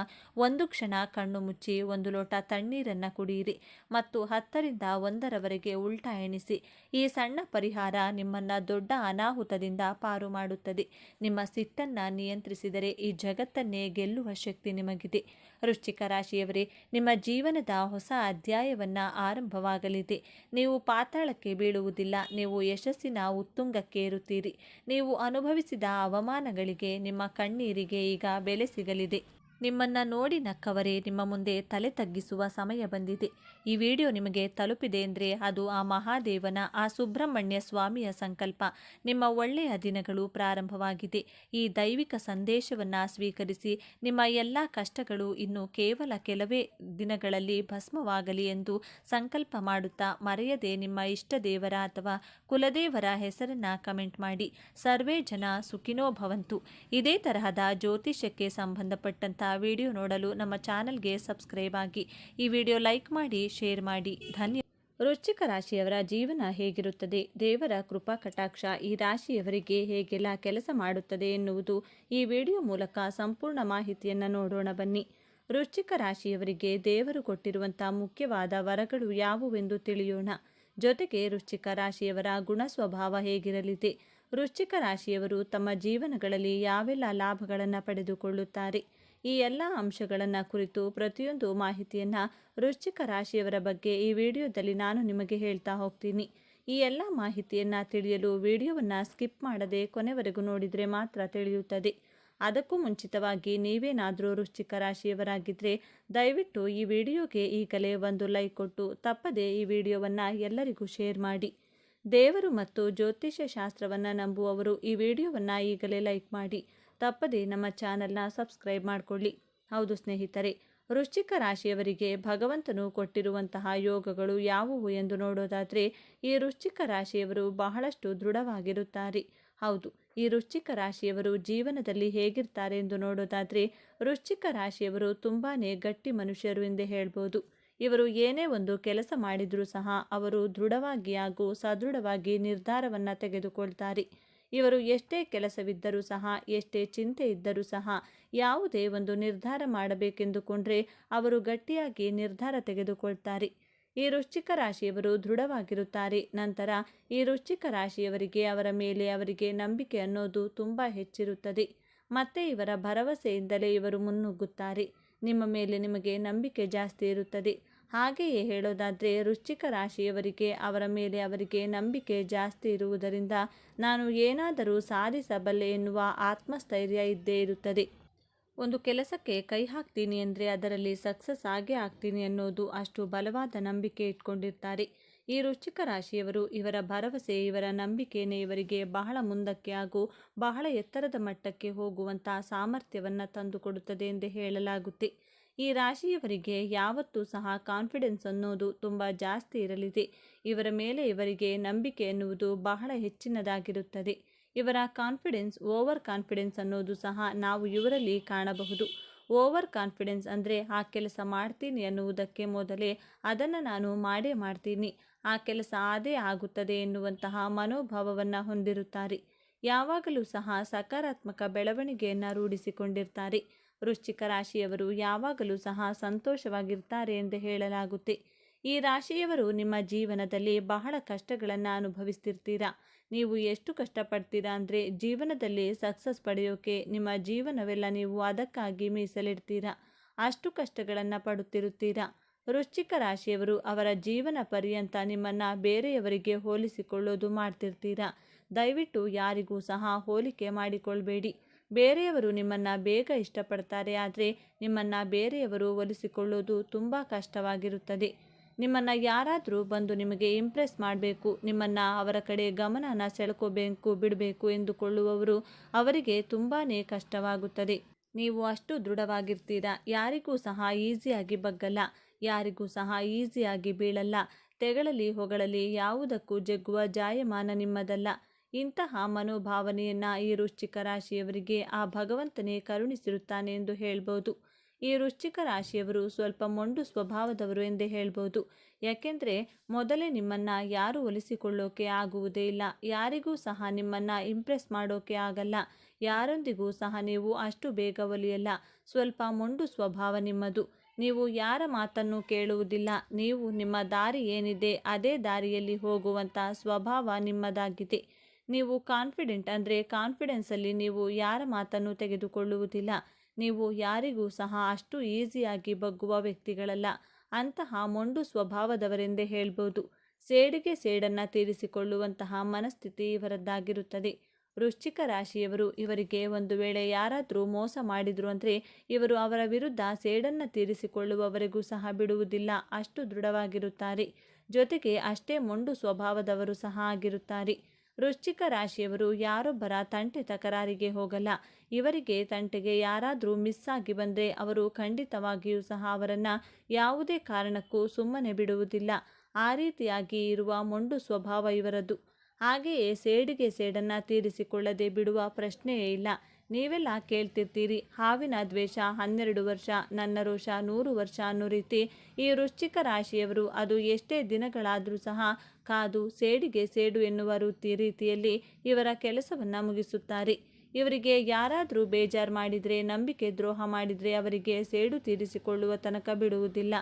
ಒಂದು ಕ್ಷಣ ಕಣ್ಣು ಮುಚ್ಚಿ ಒಂದು ಲೋಟ ತಣ್ಣೀರನ್ನು ಕುಡಿಯಿರಿ ಮತ್ತು 10ರಿಂದ 1ರವರೆಗೆ ಉಲ್ಟಾ ಎಣಿಸಿ. ಈ ಸಣ್ಣ ಪರಿಹಾರ ನಿಮ್ಮನ್ನು ದೊಡ್ಡ ಅನಾಹುತದಿಂದ ಪಾರು ಮಾಡುತ್ತದೆ. ನಿಮ್ಮ ಸಿಟ್ಟನ್ನು ನಿಯಂತ್ರಿಸಿದರೆ ಈ ಜಗತ್ತನ್ನೇ ಗೆಲ್ಲುವ ಶಕ್ತಿ ನಿಮಗಿದೆ. ವೃಶ್ಚಿಕ ರಾಶಿಯವರೇ, ನಿಮ್ಮ ಜೀವನದ ಹೊಸ ಅಧ್ಯಾಯವನ್ನು ಆರಂಭವಾಗಲಿದೆ. ನೀವು ಪಾತಾಳಕ್ಕೆ ಬೀಳುವುದಿಲ್ಲ, ನೀವು ಯಶಸ್ಸಿನ ಉತ್ತುಂಗಕ್ಕೆ ಏರುತ್ತೀರಿ. ನೀವು ಅನುಭವಿಸಿದ ಅವಮಾನಗಳಿಗೆ, ನಿಮ್ಮ ಕಣ್ಣೀರಿಗೆ ಈಗ ಬೆಲೆ ಸಿಗಲಿದೆ. ನಿಮ್ಮನ್ನು ನೋಡಿ ನಕ್ಕವರೇ ನಿಮ್ಮ ಮುಂದೆ ತಲೆ ತಗ್ಗಿಸುವ ಸಮಯ ಬಂದಿದೆ. ಈ ವಿಡಿಯೋ ನಿಮಗೆ ತಲುಪಿದೆ ಅಂದರೆ ಅದು ಆ ಮಹಾದೇವನ, ಆ ಸುಬ್ರಹ್ಮಣ್ಯ ಸ್ವಾಮಿಯ ಸಂಕಲ್ಪ. ನಿಮ್ಮ ಒಳ್ಳೆಯ ದಿನಗಳು ಪ್ರಾರಂಭವಾಗಿದೆ. ಈ ದೈವಿಕ ಸಂದೇಶವನ್ನು ಸ್ವೀಕರಿಸಿ. ನಿಮ್ಮ ಎಲ್ಲ ಕಷ್ಟಗಳು ಇನ್ನು ಕೇವಲ ಕೆಲವೇ ದಿನಗಳಲ್ಲಿ ಭಸ್ಮವಾಗಲಿ ಎಂದು ಸಂಕಲ್ಪ ಮಾಡುತ್ತಾ ಮರೆಯದೆ ನಿಮ್ಮ ಇಷ್ಟ ದೇವರ ಅಥವಾ ಕುಲದೇವರ ಹೆಸರನ್ನು ಕಮೆಂಟ್ ಮಾಡಿ. ಸರ್ವೇ ಜನ ಸುಖಿನೋ ಭವಂತು. ಇದೇ ತರಹದ ಜ್ಯೋತಿಷ್ಯಕ್ಕೆ ಸಂಬಂಧಪಟ್ಟಂಥ ವಿಡಿಯೋ ನೋಡಲು ನಮ್ಮ ಚಾನಲ್ಗೆ ಸಬ್ಸ್ಕ್ರೈಬ್ ಆಗಿ. ಈ ವಿಡಿಯೋ ಲೈಕ್ ಮಾಡಿ, ಶೇರ್ ಮಾಡಿ. ಧನ್ಯವಾದ. ವೃಶ್ಚಿಕ ರಾಶಿಯವರ ಜೀವನ ಹೇಗಿರುತ್ತದೆ? ದೇವರ ಕೃಪಾ ಕಟಾಕ್ಷ ಈ ರಾಶಿಯವರಿಗೆ ಹೇಗೆಲ್ಲ ಕೆಲಸ ಮಾಡುತ್ತದೆ ಎನ್ನುವುದು ಈ ವಿಡಿಯೋ ಮೂಲಕ ಸಂಪೂರ್ಣ ಮಾಹಿತಿಯನ್ನು ನೋಡೋಣ ಬನ್ನಿ. ವೃಶ್ಚಿಕ ರಾಶಿಯವರಿಗೆ ದೇವರು ಕೊಟ್ಟಿರುವಂಥ ಮುಖ್ಯವಾದ ವರಗಳು ಯಾವುವೆಂದು ತಿಳಿಯೋಣ. ಜೊತೆಗೆ ವೃಶ್ಚಿಕ ರಾಶಿಯವರ ಗುಣ ಸ್ವಭಾವ ಹೇಗಿರಲಿದೆ? ವೃಶ್ಚಿಕ ರಾಶಿಯವರು ತಮ್ಮ ಜೀವನಗಳಲ್ಲಿ ಯಾವೆಲ್ಲ ಲಾಭಗಳನ್ನು ಪಡೆದುಕೊಳ್ಳುತ್ತಾರೆ? ಈ ಎಲ್ಲ ಅಂಶಗಳನ್ನು ಕುರಿತು ಪ್ರತಿಯೊಂದು ಮಾಹಿತಿಯನ್ನು ವೃಶ್ಚಿಕ ರಾಶಿಯವರ ಬಗ್ಗೆ ಈ ವಿಡಿಯೋದಲ್ಲಿ ನಾನು ನಿಮಗೆ ಹೇಳ್ತಾ ಹೋಗ್ತೀನಿ. ಈ ಎಲ್ಲ ಮಾಹಿತಿಯನ್ನು ತಿಳಿಯಲು ವಿಡಿಯೋವನ್ನು ಸ್ಕಿಪ್ ಮಾಡದೆ ಕೊನೆವರೆಗೂ ನೋಡಿದರೆ ಮಾತ್ರ ತಿಳಿಯುತ್ತದೆ. ಅದಕ್ಕೂ ಮುಂಚಿತವಾಗಿ ನೀವೇನಾದರೂ ವೃಶ್ಚಿಕ ರಾಶಿಯವರಾಗಿದ್ದರೆ ದಯವಿಟ್ಟು ಈ ವಿಡಿಯೋಗೆ ಈಗಲೇ ಒಂದು ಲೈಕ್ ಕೊಟ್ಟು ತಪ್ಪದೆ ಈ ವಿಡಿಯೋವನ್ನು ಎಲ್ಲರಿಗೂ ಶೇರ್ ಮಾಡಿ. ದೇವರು ಮತ್ತು ಜ್ಯೋತಿಷ್ಯ ಶಾಸ್ತ್ರವನ್ನು ನಂಬುವವರು ಈ ವಿಡಿಯೋವನ್ನು ಈಗಲೇ ಲೈಕ್ ಮಾಡಿ. ತಪ್ಪದೆ ನಮ್ಮ ಚಾನಲ್ನ ಸಬ್ಸ್ಕ್ರೈಬ್ ಮಾಡಿಕೊಳ್ಳಿ. ಹೌದು ಸ್ನೇಹಿತರೆ, ವೃಶ್ಚಿಕ ರಾಶಿಯವರಿಗೆ ಭಗವಂತನು ಕೊಟ್ಟಿರುವಂತಹ ಯೋಗಗಳು ಯಾವುವು ಎಂದು ನೋಡೋದಾದರೆ, ಈ ವೃಶ್ಚಿಕ ರಾಶಿಯವರು ಬಹಳಷ್ಟು ದೃಢವಾಗಿರುತ್ತಾರೆ. ಹೌದು, ಈ ವೃಶ್ಚಿಕ ರಾಶಿಯವರು ಜೀವನದಲ್ಲಿ ಹೇಗಿರ್ತಾರೆ ಎಂದು ನೋಡೋದಾದರೆ, ವೃಶ್ಚಿಕ ರಾಶಿಯವರು ತುಂಬಾ ಗಟ್ಟಿ ಮನುಷ್ಯರು ಎಂದೇ ಹೇಳ್ಬೋದು. ಇವರು ಏನೇ ಒಂದು ಕೆಲಸ ಮಾಡಿದರೂ ಸಹ ಅವರು ದೃಢವಾಗಿ ಹಾಗೂ ಸದೃಢವಾಗಿ ನಿರ್ಧಾರವನ್ನು ತೆಗೆದುಕೊಳ್ತಾರೆ. ಇವರು ಎಷ್ಟೇ ಕೆಲಸವಿದ್ದರೂ ಸಹ, ಎಷ್ಟೇ ಚಿಂತೆ ಇದ್ದರೂ ಸಹ, ಯಾವುದೇ ಒಂದು ನಿರ್ಧಾರ ಮಾಡಬೇಕೆಂದುಕೊಂಡ್ರೆ ಅವರು ಗಟ್ಟಿಯಾಗಿ ನಿರ್ಧಾರ ತೆಗೆದುಕೊಳ್ತಾರೆ. ಈ ವೃಶ್ಚಿಕ ರಾಶಿಯವರು ದೃಢವಾಗಿರುತ್ತಾರೆ. ನಂತರ ಈ ವೃಶ್ಚಿಕ ರಾಶಿಯವರಿಗೆ ಅವರ ಮೇಲೆ ಅವರಿಗೆ ನಂಬಿಕೆ ಅನ್ನೋದು ತುಂಬ ಹೆಚ್ಚಿರುತ್ತದೆ. ಮತ್ತೆ ಇವರ ಭರವಸೆಯಿಂದಲೇ ಇವರು ಮುನ್ನುಗ್ಗುತ್ತಾರೆ. ನಿಮ್ಮ ಮೇಲೆ ನಿಮಗೆ ನಂಬಿಕೆ ಜಾಸ್ತಿ ಇರುತ್ತದೆ. ಹಾಗೆಯೇ ಹೇಳೋದಾದರೆ ವೃಶ್ಚಿಕ ರಾಶಿಯವರಿಗೆ ಅವರ ಮೇಲೆ ಅವರಿಗೆ ನಂಬಿಕೆ ಜಾಸ್ತಿ ಇರುವುದರಿಂದ ನಾನು ಏನಾದರೂ ಸಾಧಿಸಬಲ್ಲೆ ಎನ್ನುವ ಆತ್ಮಸ್ಥೈರ್ಯ ಇದ್ದೇ ಇರುತ್ತದೆ. ಒಂದು ಕೆಲಸಕ್ಕೆ ಕೈ ಹಾಕ್ತೀನಿ ಅಂದರೆ ಅದರಲ್ಲಿ ಸಕ್ಸಸ್ ಆಗೇ ಆಗ್ತೀನಿ ಅನ್ನೋದು ಅಷ್ಟು ಬಲವಾದ ನಂಬಿಕೆ ಇಟ್ಕೊಂಡಿರ್ತಾರೆ. ಈ ವೃಶ್ಚಿಕ ರಾಶಿಯವರು ಇವರ ಭರವಸೆ, ಇವರ ನಂಬಿಕೆಯೇ ಇವರಿಗೆ ಬಹಳ ಮುಂದಕ್ಕೆ ಹಾಗೂ ಬಹಳ ಎತ್ತರದ ಮಟ್ಟಕ್ಕೆ ಹೋಗುವಂಥ ಸಾಮರ್ಥ್ಯವನ್ನು ತಂದುಕೊಡುತ್ತದೆ ಎಂದು ಹೇಳಲಾಗುತ್ತೆ. ಈ ರಾಶಿಯವರಿಗೆ ಯಾವತ್ತೂ ಸಹ ಕಾನ್ಫಿಡೆನ್ಸ್ ಅನ್ನೋದು ತುಂಬ ಜಾಸ್ತಿ ಇರಲಿದೆ. ಇವರ ಮೇಲೆ ಇವರಿಗೆ ನಂಬಿಕೆ ಎನ್ನುವುದು ಬಹಳ ಹೆಚ್ಚಿನದಾಗಿರುತ್ತದೆ. ಇವರ ಕಾನ್ಫಿಡೆನ್ಸ್, ಓವರ್ ಕಾನ್ಫಿಡೆನ್ಸ್ ಅನ್ನೋದು ಸಹ ನಾವು ಇವರಲ್ಲಿ ಕಾಣಬಹುದು. ಓವರ್ ಕಾನ್ಫಿಡೆನ್ಸ್ ಅಂದರೆ ಆ ಕೆಲಸ ಮಾಡ್ತೀನಿ ಅನ್ನುವುದಕ್ಕೆ ಮೊದಲೇ ಅದನ್ನು ನಾನು ಮಾಡೇ ಮಾಡ್ತೀನಿ, ಆ ಕೆಲಸ ಆದೇ ಆಗುತ್ತದೆ ಎನ್ನುವಂತಹ ಮನೋಭಾವವನ್ನು ಹೊಂದಿರುತ್ತಾರೆ. ಯಾವಾಗಲೂ ಸಹ ಸಕಾರಾತ್ಮಕ ಬೆಳವಣಿಗೆಯನ್ನು ರೂಢಿಸಿಕೊಂಡಿರ್ತಾರೆ. ವೃಶ್ಚಿಕ ರಾಶಿಯವರು ಯಾವಾಗಲೂ ಸಹ ಸಂತೋಷವಾಗಿರ್ತಾರೆ ಎಂದು ಹೇಳಲಾಗುತ್ತೆ. ಈ ರಾಶಿಯವರು ನಿಮ್ಮ ಜೀವನದಲ್ಲಿ ಬಹಳ ಕಷ್ಟಗಳನ್ನು ಅನುಭವಿಸ್ತಿರ್ತೀರಾ. ನೀವು ಎಷ್ಟು ಕಷ್ಟಪಡ್ತೀರಾ ಅಂದರೆ ಜೀವನದಲ್ಲಿ ಸಕ್ಸಸ್ ಪಡೆಯೋಕೆ ನಿಮ್ಮ ಜೀವನವೆಲ್ಲ ನೀವು ಅದಕ್ಕಾಗಿ ಮೀಸಲಿಡ್ತೀರಾ. ಅಷ್ಟು ಕಷ್ಟಗಳನ್ನು ಪಡುತ್ತಿರುತ್ತೀರಾ. ವೃಶ್ಚಿಕ ರಾಶಿಯವರು ಅವರ ಜೀವನ ಪರ್ಯಂತ ನಿಮ್ಮನ್ನು ಬೇರೆಯವರಿಗೆ ಹೋಲಿಸಿಕೊಳ್ಳೋದು ಮಾಡ್ತಿರ್ತೀರಾ. ದಯವಿಟ್ಟು ಯಾರಿಗೂ ಸಹ ಹೋಲಿಕೆ ಮಾಡಿಕೊಳ್ಬೇಡಿ. ಬೇರೆಯವರು ನಿಮ್ಮನ್ನು ಬೇಗ ಇಷ್ಟಪಡ್ತಾರೆ, ಆದರೆ ನಿಮ್ಮನ್ನು ಬೇರೆಯವರು ಹೋಲಿಸಿಕೊಳ್ಳೋದು ತುಂಬ ಕಷ್ಟವಾಗಿರುತ್ತದೆ. ನಿಮ್ಮನ್ನು ಯಾರಾದರೂ ಬಂದು ನಿಮಗೆ ಇಂಪ್ರೆಸ್ ಮಾಡಬೇಕು, ನಿಮ್ಮನ್ನು ಅವರ ಕಡೆ ಗಮನನ ಸೆಳ್ಕೋಬೇಕು ಬಿಡಬೇಕು ಎಂದುಕೊಳ್ಳುವವರು ಅವರಿಗೆ ತುಂಬಾ ಕಷ್ಟವಾಗುತ್ತದೆ. ನೀವು ಅಷ್ಟು ದೃಢವಾಗಿರ್ತೀರಾ. ಯಾರಿಗೂ ಸಹ ಈಸಿಯಾಗಿ ಬಗ್ಗಲ್ಲ, ಯಾರಿಗೂ ಸಹ ಈಸಿಯಾಗಿ ಬೀಳಲ್ಲ. ತೆಗಳಲಿ ಹೊಗಳಲಿ ಯಾವುದಕ್ಕೂ ಜಗ್ಗುವ ಜಾಯಮಾನ ನಿಮ್ಮದಲ್ಲ. ಇಂತಹ ಮನೋಭಾವನೆಯನ್ನು ಈ ವೃಶ್ಚಿಕ ರಾಶಿಯವರಿಗೆ ಆ ಭಗವಂತನೇ ಕರುಣಿಸಿರುತ್ತಾನೆ ಎಂದು ಹೇಳ್ಬೋದು. ಈ ವೃಶ್ಚಿಕ ರಾಶಿಯವರು ಸ್ವಲ್ಪ ಮೊಂಡು ಸ್ವಭಾವದವರು ಎಂದೇ ಹೇಳ್ಬೋದು. ಯಾಕೆಂದರೆ ಮೊದಲೇ ನಿಮ್ಮನ್ನು ಯಾರು ಒಲಿಸಿಕೊಳ್ಳೋಕೆ ಆಗುವುದೇ ಇಲ್ಲ, ಯಾರಿಗೂ ಸಹ ನಿಮ್ಮನ್ನು ಇಂಪ್ರೆಸ್ ಮಾಡೋಕೆ ಆಗಲ್ಲ, ಯಾರೊಂದಿಗೂ ಸಹ ನೀವು ಅಷ್ಟು ಬೇಗ ಒಲಿಯಲ್ಲ. ಸ್ವಲ್ಪ ಮೊಂಡು ಸ್ವಭಾವ ನಿಮ್ಮದು. ನೀವು ಯಾರ ಮಾತನ್ನು ಕೇಳುವುದಿಲ್ಲ. ನೀವು ನಿಮ್ಮ ದಾರಿ ಏನಿದೆ ಅದೇ ದಾರಿಯಲ್ಲಿ ಹೋಗುವಂಥ ಸ್ವಭಾವ ನಿಮ್ಮದಾಗಿದೆ. ನೀವು ಕಾನ್ಫಿಡೆಂಟ್ ಅಂದರೆ ಕಾನ್ಫಿಡೆನ್ಸಲ್ಲಿ ನೀವು ಯಾರ ಮಾತನ್ನು ತೆಗೆದುಕೊಳ್ಳುವುದಿಲ್ಲ. ನೀವು ಯಾರಿಗೂ ಸಹ ಅಷ್ಟು ಈಸಿಯಾಗಿ ಬಗ್ಗುವ ವ್ಯಕ್ತಿಗಳಲ್ಲ. ಅಂತಹ ಮೊಂಡು ಸ್ವಭಾವದವರೆಂದೇ ಹೇಳ್ಬೋದು. ಸೇಡಿಗೆ ಸೇಡನ್ನು ತೀರಿಸಿಕೊಳ್ಳುವಂತಹ ಮನಸ್ಥಿತಿ ಇವರದ್ದಾಗಿರುತ್ತದೆ. ವೃಶ್ಚಿಕ ರಾಶಿಯವರು ಇವರಿಗೆ ಒಂದು ವೇಳೆ ಯಾರಾದರೂ ಮೋಸ ಮಾಡಿದ್ರು ಅಂದರೆ ಇವರು ಅವರ ವಿರುದ್ಧ ಸೇಡನ್ನು ತೀರಿಸಿಕೊಳ್ಳುವವರೆಗೂ ಸಹ ಬಿಡುವುದಿಲ್ಲ. ಅಷ್ಟು ದೃಢವಾಗಿರುತ್ತಾರೆ. ಜೊತೆಗೆ ಅಷ್ಟೇ ಮೊಂಡು ಸ್ವಭಾವದವರು ಸಹ ಆಗಿರುತ್ತಾರೆ. ವೃಶ್ಚಿಕ ರಾಶಿಯವರು ಯಾರೊಬ್ಬರ ತಂಟೆ ತಕರಾರಿಗೆ ಹೋಗಲ್ಲ. ಇವರಿಗೆ ತಂಟೆಗೆ ಯಾರಾದರೂ ಮಿಸ್ ಆಗಿ ಬಂದರೆ ಅವರು ಖಂಡಿತವಾಗಿಯೂ ಸಹ ಅವರನ್ನು ಯಾವುದೇ ಕಾರಣಕ್ಕೂ ಸುಮ್ಮನೆ ಬಿಡುವುದಿಲ್ಲ. ಆ ರೀತಿಯಾಗಿ ಇರುವ ಮೊಂಡು ಸ್ವಭಾವ ಇವರದ್ದು. ಹಾಗೆಯೇ ಸೇಡಿಗೆ ಸೇಡನ್ನು ತೀರಿಸಿಕೊಳ್ಳದೆ ಬಿಡುವ ಪ್ರಶ್ನೆಯೇ ಇಲ್ಲ. ನೀವೆಲ್ಲ ಕೇಳ್ತಿರ್ತೀರಿ, ಹಾವಿನ ದ್ವೇಷ 12 ವರ್ಷ, ನನ್ನ ರೋಷ 100 ವರ್ಷ ಅನ್ನೋ ರೀತಿ ಈ ವೃಶ್ಚಿಕ ರಾಶಿಯವರು ಅದು ಎಷ್ಟೇ ದಿನಗಳಾದರೂ ಸಹ ಕಾದು ಸೇಡಿಗೆ ಸೇಡು ಎನ್ನುವ ರೀತಿಯಲ್ಲಿ ಇವರ ಕೆಲಸವನ್ನು ಮುಗಿಸುತ್ತಾರೆ. ಇವರಿಗೆ ಯಾರಾದರೂ ಬೇಜಾರು ಮಾಡಿದರೆ, ನಂಬಿಕೆ ದ್ರೋಹ ಮಾಡಿದರೆ ಅವರಿಗೆ ಸೇಡು ತೀರಿಸಿಕೊಳ್ಳುವ ತನಕ ಬಿಡುವುದಿಲ್ಲ.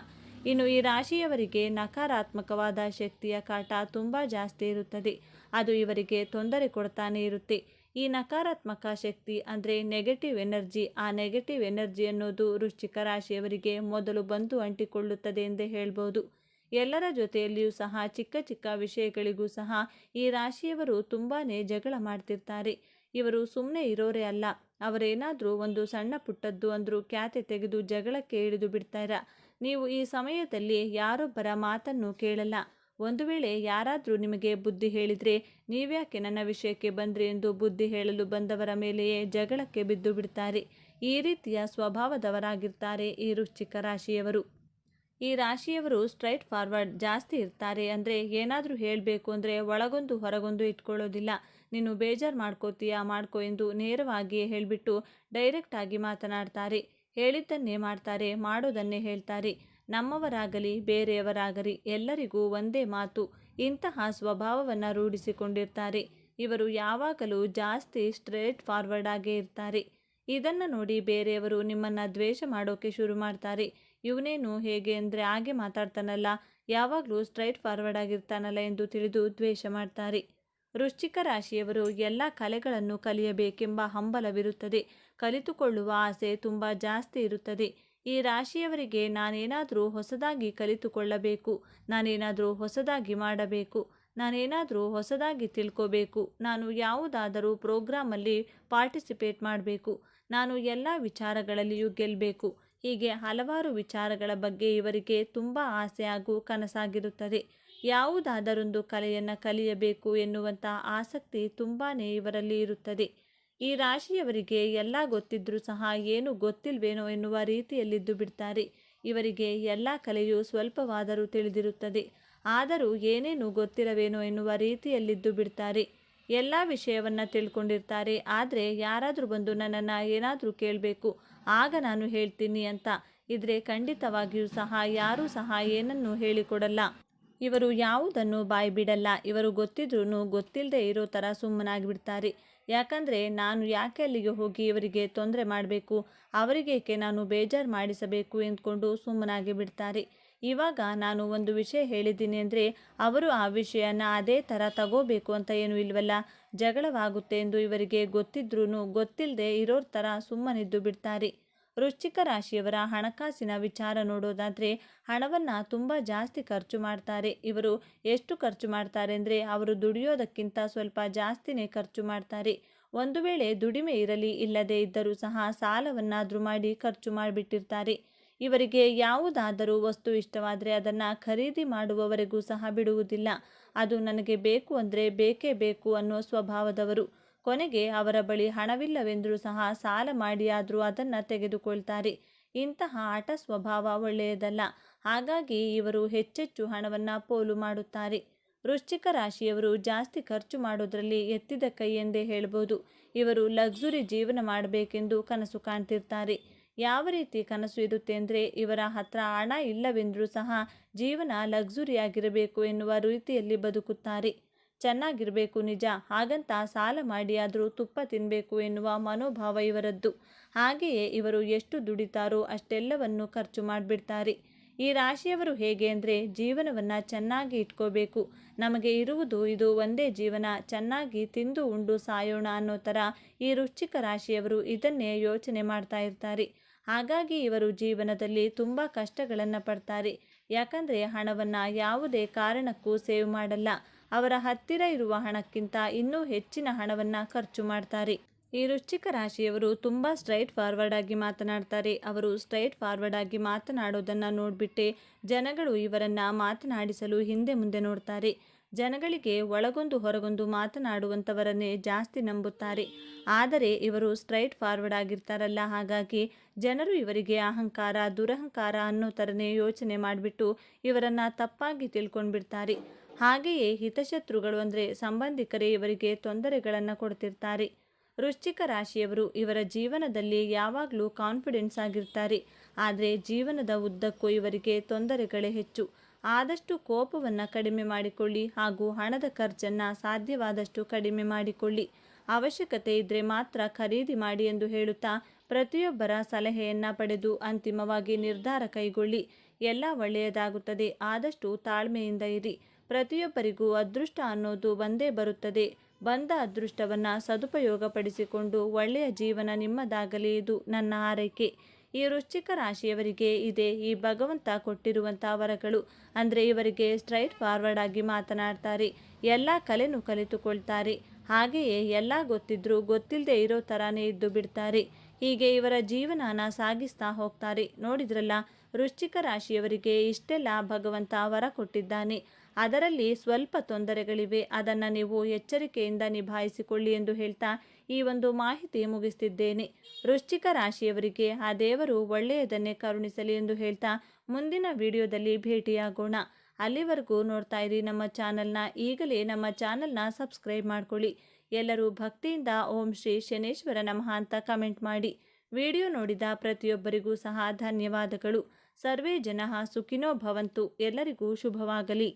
ಇನ್ನು ಈ ರಾಶಿಯವರಿಗೆ ನಕಾರಾತ್ಮಕವಾದ ಶಕ್ತಿಯ ಕಾಟ ತುಂಬ ಜಾಸ್ತಿ ಇರುತ್ತದೆ. ಅದು ಇವರಿಗೆ ತೊಂದರೆ ಕೊಡ್ತಾನೆ ಇರುತ್ತೆ. ಈ ನಕಾರಾತ್ಮಕ ಶಕ್ತಿ ಅಂದರೆ ನೆಗೆಟಿವ್ ಎನರ್ಜಿ. ಆ ನೆಗೆಟಿವ್ ಎನರ್ಜಿ ಅನ್ನೋದು ವೃಶ್ಚಿಕ ರಾಶಿಯವರಿಗೆ ಮೊದಲು ಬಂದು ಅಂಟಿಕೊಳ್ಳುತ್ತದೆ ಎಂದೇ ಹೇಳ್ಬೋದು. ಎಲ್ಲರ ಜೊತೆಯಲ್ಲಿಯೂ ಸಹ ಚಿಕ್ಕ ಚಿಕ್ಕ ವಿಷಯಗಳಿಗೂ ಸಹ ಈ ರಾಶಿಯವರು ತುಂಬಾ ಜಗಳ ಮಾಡ್ತಿರ್ತಾರೆ. ಇವರು ಸುಮ್ಮನೆ ಇರೋರೇ ಅಲ್ಲ. ಅವರೇನಾದರೂ ಒಂದು ಸಣ್ಣ ಪುಟ್ಟದ್ದು ಅಂದರೂ ಕ್ಯಾತೆ ತೆಗೆದು ಜಗಳಕ್ಕೆ ಇಳಿದು ಬಿಡ್ತಾರ. ನೀವು ಈ ಸಮಯದಲ್ಲಿ ಯಾರೊಬ್ಬರ ಮಾತನ್ನು ಕೇಳಲ್ಲ. ಒಂದು ವೇಳೆ ಯಾರಾದರೂ ನಿಮಗೆ ಬುದ್ಧಿ ಹೇಳಿದರೆ ನೀವ್ಯಾಕೆ ನನ್ನ ವಿಷಯಕ್ಕೆ ಬಂದ್ರಿ ಎಂದು ಬುದ್ಧಿ ಹೇಳಲು ಬಂದವರ ಮೇಲೆಯೇ ಜಗಳಕ್ಕೆ ಬಿದ್ದು ಬಿಡ್ತಾರೆ. ಈ ರೀತಿಯ ಸ್ವಭಾವದವರಾಗಿರ್ತಾರೆ ಈ ವೃಶ್ಚಿಕ ರಾಶಿಯವರು. ಈ ರಾಶಿಯವರು ಸ್ಟ್ರೈಟ್ ಫಾರ್ವರ್ಡ್ ಜಾಸ್ತಿ ಇರ್ತಾರೆ. ಅಂದರೆ ಏನಾದರೂ ಹೇಳಬೇಕು ಅಂದರೆ ಒಳಗೊಂದು ಹೊರಗೊಂದು ಇಟ್ಕೊಳ್ಳೋದಿಲ್ಲ. ನೀನು ಬೇಜಾರು ಮಾಡ್ಕೋತೀಯಾ ಮಾಡ್ಕೋ ಎಂದು ನೇರವಾಗಿಯೇ ಹೇಳಿಬಿಟ್ಟು ಡೈರೆಕ್ಟಾಗಿ ಮಾತನಾಡ್ತಾರೆ. ಹೇಳಿದ್ದನ್ನೇ ಮಾಡ್ತಾರೆ, ಮಾಡೋದನ್ನೇ ಹೇಳ್ತಾರೆ. ನಮ್ಮವರಾಗಲಿ ಬೇರೆಯವರಾಗಲಿ ಎಲ್ಲರಿಗೂ ಒಂದೇ ಮಾತು. ಇಂತಹ ಸ್ವಭಾವವನ್ನು ರೂಢಿಸಿಕೊಂಡಿರ್ತಾರೆ. ಇವರು ಯಾವಾಗಲೂ ಜಾಸ್ತಿ ಸ್ಟ್ರೇಟ್ ಫಾರ್ವರ್ಡ್ ಆಗೇ ಇರ್ತಾರೆ. ಇದನ್ನು ನೋಡಿ ಬೇರೆಯವರು ನಿಮ್ಮನ್ನು ದ್ವೇಷ ಮಾಡೋಕೆ ಶುರು ಮಾಡ್ತಾರೆ. ಇವನೇನು ಹೇಗೆ ಅಂದರೆ ಹಾಗೆ ಮಾತಾಡ್ತಾನಲ್ಲ, ಯಾವಾಗಲೂ ಸ್ಟ್ರೈಟ್ ಫಾರ್ವರ್ಡ್ ಆಗಿರ್ತಾನಲ್ಲ ಎಂದು ತಿಳಿದು ದ್ವೇಷ ಮಾಡ್ತಾರೆ. ವೃಶ್ಚಿಕ ರಾಶಿಯವರು ಎಲ್ಲ ಕಲೆಗಳನ್ನು ಕಲಿಯಬೇಕೆಂಬ ಹಂಬಲವಿರುತ್ತದೆ. ಕಲಿತುಕೊಳ್ಳುವ ಆಸೆ ತುಂಬ ಜಾಸ್ತಿ ಇರುತ್ತದೆ. ಈ ರಾಶಿಯವರಿಗೆ ನಾನೇನಾದರೂ ಹೊಸದಾಗಿ ಕಲಿತುಕೊಳ್ಳಬೇಕು, ನಾನೇನಾದರೂ ಹೊಸದಾಗಿ ಮಾಡಬೇಕು, ನಾನೇನಾದರೂ ಹೊಸದಾಗಿ ತಿಳ್ಕೋಬೇಕು, ನಾನು ಯಾವುದಾದರೂ ಪ್ರೋಗ್ರಾಮಲ್ಲಿ ಪಾರ್ಟಿಸಿಪೇಟ್ ಮಾಡಬೇಕು, ನಾನು ಎಲ್ಲ ವಿಚಾರಗಳಲ್ಲಿಯೂ ಗೆಲ್ಲಬೇಕು. ಹೀಗೆ ಹಲವಾರು ವಿಚಾರಗಳ ಬಗ್ಗೆ ಇವರಿಗೆ ತುಂಬ ಆಸೆ ಹಾಗೂ ಕನಸಾಗಿರುತ್ತದೆ. ಯಾವುದಾದರೊಂದು ಕಲೆಯನ್ನು ಕಲಿಯಬೇಕು ಎನ್ನುವಂಥ ಆಸಕ್ತಿ ತುಂಬಾ ಇವರಲ್ಲಿ ಇರುತ್ತದೆ. ಈ ರಾಶಿಯವರಿಗೆ ಎಲ್ಲ ಗೊತ್ತಿದ್ರೂ ಸಹ ಏನು ಗೊತ್ತಿಲ್ವೇನೋ ಎನ್ನುವ ರೀತಿಯಲ್ಲಿದ್ದು ಬಿಡ್ತಾರೆ. ಇವರಿಗೆ ಎಲ್ಲ ಕಲೆಯೂ ಸ್ವಲ್ಪವಾದರೂ ತಿಳಿದಿರುತ್ತದೆ, ಆದರೂ ಏನೇನು ಗೊತ್ತಿರವೇನೋ ಎನ್ನುವ ರೀತಿಯಲ್ಲಿದ್ದು ಬಿಡ್ತಾರೆ. ಎಲ್ಲ ವಿಷಯವನ್ನು ತಿಳ್ಕೊಂಡಿರ್ತಾರೆ. ಆದರೆ ಯಾರಾದರೂ ಬಂದು ನನ್ನನ್ನು ಏನಾದರೂ ಕೇಳಬೇಕು, ಆಗ ನಾನು ಹೇಳ್ತೀನಿ ಅಂತ ಇದ್ರೆ ಖಂಡಿತವಾಗಿಯೂ ಸಹ ಯಾರೂ ಸಹ ಏನನ್ನೂ ಹೇಳಿಕೊಡಲ್ಲ. ಇವರು ಯಾವುದನ್ನು ಬಾಯಿ ಬಿಡಲ್ಲ. ಇವರು ಗೊತ್ತಿದ್ರೂ ಗೊತ್ತಿಲ್ಲದೆ ಇರೋ ಥರ ಸುಮ್ಮನಾಗಿಬಿಡ್ತಾರೆ. ಯಾಕಂದರೆ ನಾನು ಯಾಕೆ ಅಲ್ಲಿಗೆ ಹೋಗಿ ಇವರಿಗೆ ತೊಂದರೆ ಮಾಡಬೇಕು, ಅವರಿಗೇಕೆ ನಾನು ಬೇಜಾರು ಮಾಡಿಸಬೇಕು ಎಂದ್ಕೊಂಡು ಸುಮ್ಮನಾಗಿ ಬಿಡ್ತಾರೆ. ಇವಾಗ ನಾನು ಒಂದು ವಿಷಯ ಹೇಳಿದ್ದೀನಿ ಅಂದರೆ ಅವರು ಆ ವಿಷಯನ ಅದೇ ಥರ ತಗೋಬೇಕು ಅಂತ ಏನೂ ಇಲ್ವಲ್ಲ. ಜಗಳವಾಗುತ್ತೆ ಎಂದು ಇವರಿಗೆ ಗೊತ್ತಿದ್ರೂ ಗೊತ್ತಿಲ್ಲದೆ ಇರೋರ ಥರ ಸುಮ್ಮನಿದ್ದು ಬಿಡ್ತಾರೆ. ವೃಶ್ಚಿಕ ರಾಶಿಯವರ ಹಣಕಾಸಿನ ವಿಚಾರ ನೋಡೋದಾದರೆ ಹಣವನ್ನು ತುಂಬ ಜಾಸ್ತಿ ಖರ್ಚು ಮಾಡ್ತಾರೆ. ಇವರು ಎಷ್ಟು ಖರ್ಚು ಮಾಡ್ತಾರೆ ಅಂದರೆ ಅವರು ದುಡಿಯೋದಕ್ಕಿಂತ ಸ್ವಲ್ಪ ಜಾಸ್ತಿನೇ ಖರ್ಚು ಮಾಡ್ತಾರೆ. ಒಂದು ವೇಳೆ ದುಡಿಮೆ ಇರಲಿ ಇಲ್ಲದೇ ಇದ್ದರೂ ಸಹ ಸಾಲವನ್ನಾದರೂ ಮಾಡಿ ಖರ್ಚು ಮಾಡಿಬಿಟ್ಟಿರ್ತಾರೆ. ಇವರಿಗೆ ಯಾವುದಾದರೂ ವಸ್ತು ಇಷ್ಟವಾದರೆ ಅದನ್ನು ಖರೀದಿ ಮಾಡುವವರೆಗೂ ಸಹ ಬಿಡುವುದಿಲ್ಲ. ಅದು ನನಗೆ ಬೇಕು ಅಂದರೆ ಬೇಕೇ ಬೇಕು ಅನ್ನೋ ಸ್ವಭಾವದವರು. ಕೊನೆಗೆ ಅವರ ಬಳಿ ಹಣವಿಲ್ಲವೆಂದರೂ ಸಹ ಸಾಲ ಮಾಡಿಯಾದರೂ ಅದನ್ನು ತೆಗೆದುಕೊಳ್ತಾರೆ. ಇಂತಹ ಹಠ ಸ್ವಭಾವ ಒಳ್ಳೆಯದಲ್ಲ. ಹಾಗಾಗಿ ಇವರು ಹೆಚ್ಚೆಚ್ಚು ಹಣವನ್ನು ಪೋಲು ಮಾಡುತ್ತಾರೆ. ವೃಶ್ಚಿಕ ರಾಶಿಯವರು ಜಾಸ್ತಿ ಖರ್ಚು ಮಾಡೋದ್ರಲ್ಲಿ ಎತ್ತಿದ ಕೈ ಎಂದೇ ಹೇಳ್ಬೋದು. ಇವರು ಲಕ್ಸುರಿ ಜೀವನ ಮಾಡಬೇಕೆಂದು ಕನಸು ಕಾಣ್ತಿರ್ತಾರೆ. ಯಾವ ರೀತಿ ಕನಸು ಇರುತ್ತೆ ಅಂದರೆ ಇವರ ಹತ್ರ ಹಣ ಇಲ್ಲವೆಂದರೂ ಸಹ ಜೀವನ ಲಕ್ಸುರಿಯಾಗಿರಬೇಕು ಎನ್ನುವ ರೀತಿಯಲ್ಲಿ ಬದುಕುತ್ತಾರೆ. ಚೆನ್ನಾಗಿರಬೇಕು ನಿಜ, ಹಾಗಂತ ಸಾಲ ಮಾಡಿಯಾದರೂ ತುಪ್ಪ ತಿನ್ನಬೇಕು ಎನ್ನುವ ಮನೋಭಾವ ಇವರದ್ದು. ಹಾಗೆಯೇ ಇವರು ಎಷ್ಟು ದುಡಿತಾರೋ ಅಷ್ಟೆಲ್ಲವನ್ನು ಖರ್ಚು ಮಾಡಿಬಿಡ್ತಾರೆ. ಈ ರಾಶಿಯವರು ಹೇಗೆ ಅಂದರೆ ಜೀವನವನ್ನು ಚೆನ್ನಾಗಿ ಇಟ್ಕೋಬೇಕು, ನಮಗೆ ಇರುವುದು ಇದು ಒಂದೇ ಜೀವನ, ಚೆನ್ನಾಗಿ ತಿಂದು ಉಂಡು ಸಾಯೋಣ ಅನ್ನೋ ಥರ ಈ ವೃಶ್ಚಿಕ ರಾಶಿಯವರು ಇದನ್ನೇ ಯೋಚನೆ ಮಾಡ್ತಾ ಇರ್ತಾರೆ. ಹಾಗಾಗಿ ಇವರು ಜೀವನದಲ್ಲಿ ತುಂಬ ಕಷ್ಟಗಳನ್ನು ಪಡ್ತಾರೆ. ಯಾಕಂದರೆ ಹಣವನ್ನು ಯಾವುದೇ ಕಾರಣಕ್ಕೂ ಸೇವ್ ಮಾಡಲ್ಲ. ಅವರ ಹತ್ತಿರ ಇರುವ ಹಣಕ್ಕಿಂತ ಇನ್ನೂ ಹೆಚ್ಚಿನ ಹಣವನ್ನು ಖರ್ಚು ಮಾಡ್ತಾರೆ. ಈ ವೃಶ್ಚಿಕ ರಾಶಿಯವರು ತುಂಬ ಸ್ಟ್ರೈಟ್ ಫಾರ್ವರ್ಡ್ ಆಗಿ ಮಾತನಾಡ್ತಾರೆ. ಅವರು ಸ್ಟ್ರೈಟ್ ಫಾರ್ವರ್ಡ್ ಆಗಿ ಮಾತನಾಡೋದನ್ನು ನೋಡಿಬಿಟ್ಟೆ ಜನಗಳು ಇವರನ್ನು ಮಾತನಾಡಿಸಲು ಹಿಂದೆ ಮುಂದೆ ನೋಡ್ತಾರೆ. ಜನಗಳಿಗೆ ಒಳಗೊಂದು ಹೊರಗೊಂದು ಮಾತನಾಡುವಂಥವರನ್ನೇ ಜಾಸ್ತಿ ನಂಬುತ್ತಾರೆ. ಆದರೆ ಇವರು ಸ್ಟ್ರೈಟ್ ಫಾರ್ವರ್ಡ್ ಆಗಿರ್ತಾರಲ್ಲ, ಹಾಗಾಗಿ ಜನರು ಇವರಿಗೆ ಅಹಂಕಾರ ದುರಹಂಕಾರ ಅನ್ನೋ ಥರನೇ ಯೋಚನೆ ಮಾಡಿಬಿಟ್ಟು ಇವರನ್ನು ತಪ್ಪಾಗಿ ತಿಳ್ಕೊಂಡ್ಬಿಡ್ತಾರೆ. ಹಾಗೆಯೇ ಹಿತಶತ್ರುಗಳು ಅಂದರೆ ಸಂಬಂಧಿಕರೇ ಇವರಿಗೆ ತೊಂದರೆಗಳನ್ನು ಕೊಡ್ತಿರ್ತಾರೆ. ವೃಶ್ಚಿಕ ರಾಶಿಯವರು ಇವರ ಜೀವನದಲ್ಲಿ ಯಾವಾಗಲೂ ಕಾನ್ಫಿಡೆನ್ಸ್ ಆಗಿರ್ತಾರೆ. ಆದರೆ ಜೀವನದ ಉದ್ದಕ್ಕೂ ಇವರಿಗೆ ತೊಂದರೆಗಳೇ ಹೆಚ್ಚು. ಆದಷ್ಟು ಕೋಪವನ್ನು ಕಡಿಮೆ ಮಾಡಿಕೊಳ್ಳಿ ಹಾಗೂ ಹಣದ ಖರ್ಚನ್ನು ಸಾಧ್ಯವಾದಷ್ಟು ಕಡಿಮೆ ಮಾಡಿಕೊಳ್ಳಿ. ಅವಶ್ಯಕತೆ ಇದ್ದರೆ ಮಾತ್ರ ಖರೀದಿ ಮಾಡಿ ಎಂದು ಹೇಳುತ್ತಾ ಪ್ರತಿಯೊಬ್ಬರ ಸಲಹೆಯನ್ನು ಪಡೆದು ಅಂತಿಮವಾಗಿ ನಿರ್ಧಾರ ಕೈಗೊಳ್ಳಿ. ಎಲ್ಲ ಒಳ್ಳೆಯದಾಗುತ್ತದೆ. ಆದಷ್ಟು ತಾಳ್ಮೆಯಿಂದ ಇರಿ. ಪ್ರತಿಯೊಬ್ಬರಿಗೂ ಅದೃಷ್ಟ ಅನ್ನೋದು ಬಂದೇ ಬರುತ್ತದೆ. ಬಂದ ಅದೃಷ್ಟವನ್ನು ಸದುಪಯೋಗಪಡಿಸಿಕೊಂಡು ಒಳ್ಳೆಯ ಜೀವನ ನಿಮ್ಮದಾಗಲಿ, ಇದು ನನ್ನ ಆರೈಕೆ. ಈ ವೃಶ್ಚಿಕ ರಾಶಿಯವರಿಗೆ ಇದೆ ಈ ಭಗವಂತ ಕೊಟ್ಟಿರುವಂಥ ವರಗಳು. ಅಂದರೆ ಇವರಿಗೆ ಸ್ಟ್ರೈಟ್ ಫಾರ್ವರ್ಡ್ ಆಗಿ ಮಾತನಾಡ್ತಾರೆ, ಎಲ್ಲ ಕಲೆನೂ ಕಲಿತುಕೊಳ್ತಾರೆ. ಹಾಗೆಯೇ ಎಲ್ಲ ಗೊತ್ತಿದ್ರೂ ಗೊತ್ತಿಲ್ಲದೆ ಇರೋ ಥರನೇ ಇದ್ದು ಬಿಡ್ತಾರೆ. ಹೀಗೆ ಇವರ ಜೀವನನ ಸಾಗಿಸ್ತಾ ಹೋಗ್ತಾರೆ. ನೋಡಿದ್ರಲ್ಲ, ವೃಶ್ಚಿಕ ರಾಶಿಯವರಿಗೆ ಇಷ್ಟೆಲ್ಲ ಭಗವಂತ ವರ ಕೊಟ್ಟಿದ್ದಾನೆ. ಅದರಲ್ಲಿ ಸ್ವಲ್ಪ ತೊಂದರೆಗಳಿವೆ, ಅದನ್ನು ನೀವು ಎಚ್ಚರಿಕೆಯಿಂದ ನಿಭಾಯಿಸಿಕೊಳ್ಳಿ ಎಂದು ಹೇಳ್ತಾ ಈ ಒಂದು ಮಾಹಿತಿ ಮುಗಿಸ್ತಿದ್ದೇನೆ. ವೃಶ್ಚಿಕ ರಾಶಿಯವರಿಗೆ ಆ ದೇವರು ಒಳ್ಳೆಯದನ್ನೇ ಕರುಣಿಸಲಿ ಎಂದು ಹೇಳ್ತಾ ಮುಂದಿನ ವಿಡಿಯೋದಲ್ಲಿ ಭೇಟಿಯಾಗೋಣ. ಅಲ್ಲಿವರೆಗೂ ನೋಡ್ತಾ ಇರಿ ನಮ್ಮ ಚಾನಲ್ನ. ಈಗಲೇ ನಮ್ಮ ಚಾನಲ್ನ ಸಬ್ಸ್ಕ್ರೈಬ್ ಮಾಡ್ಕೊಳ್ಳಿ. ಎಲ್ಲರೂ ಭಕ್ತಿಯಿಂದ ಓಂ ಶ್ರೀ ಶನೇಶ್ವರ ನಮಃ ಅಂತ ಕಮೆಂಟ್ ಮಾಡಿ. ವಿಡಿಯೋ ನೋಡಿದ ಪ್ರತಿಯೊಬ್ಬರಿಗೂ ಸಹ ಧನ್ಯವಾದಗಳು. ಸರ್ವೇ ಜನಃ ಸುಖಿನೋ ಭವಂತು. ಎಲ್ಲರಿಗೂ ಶುಭವಾಗಲಿ.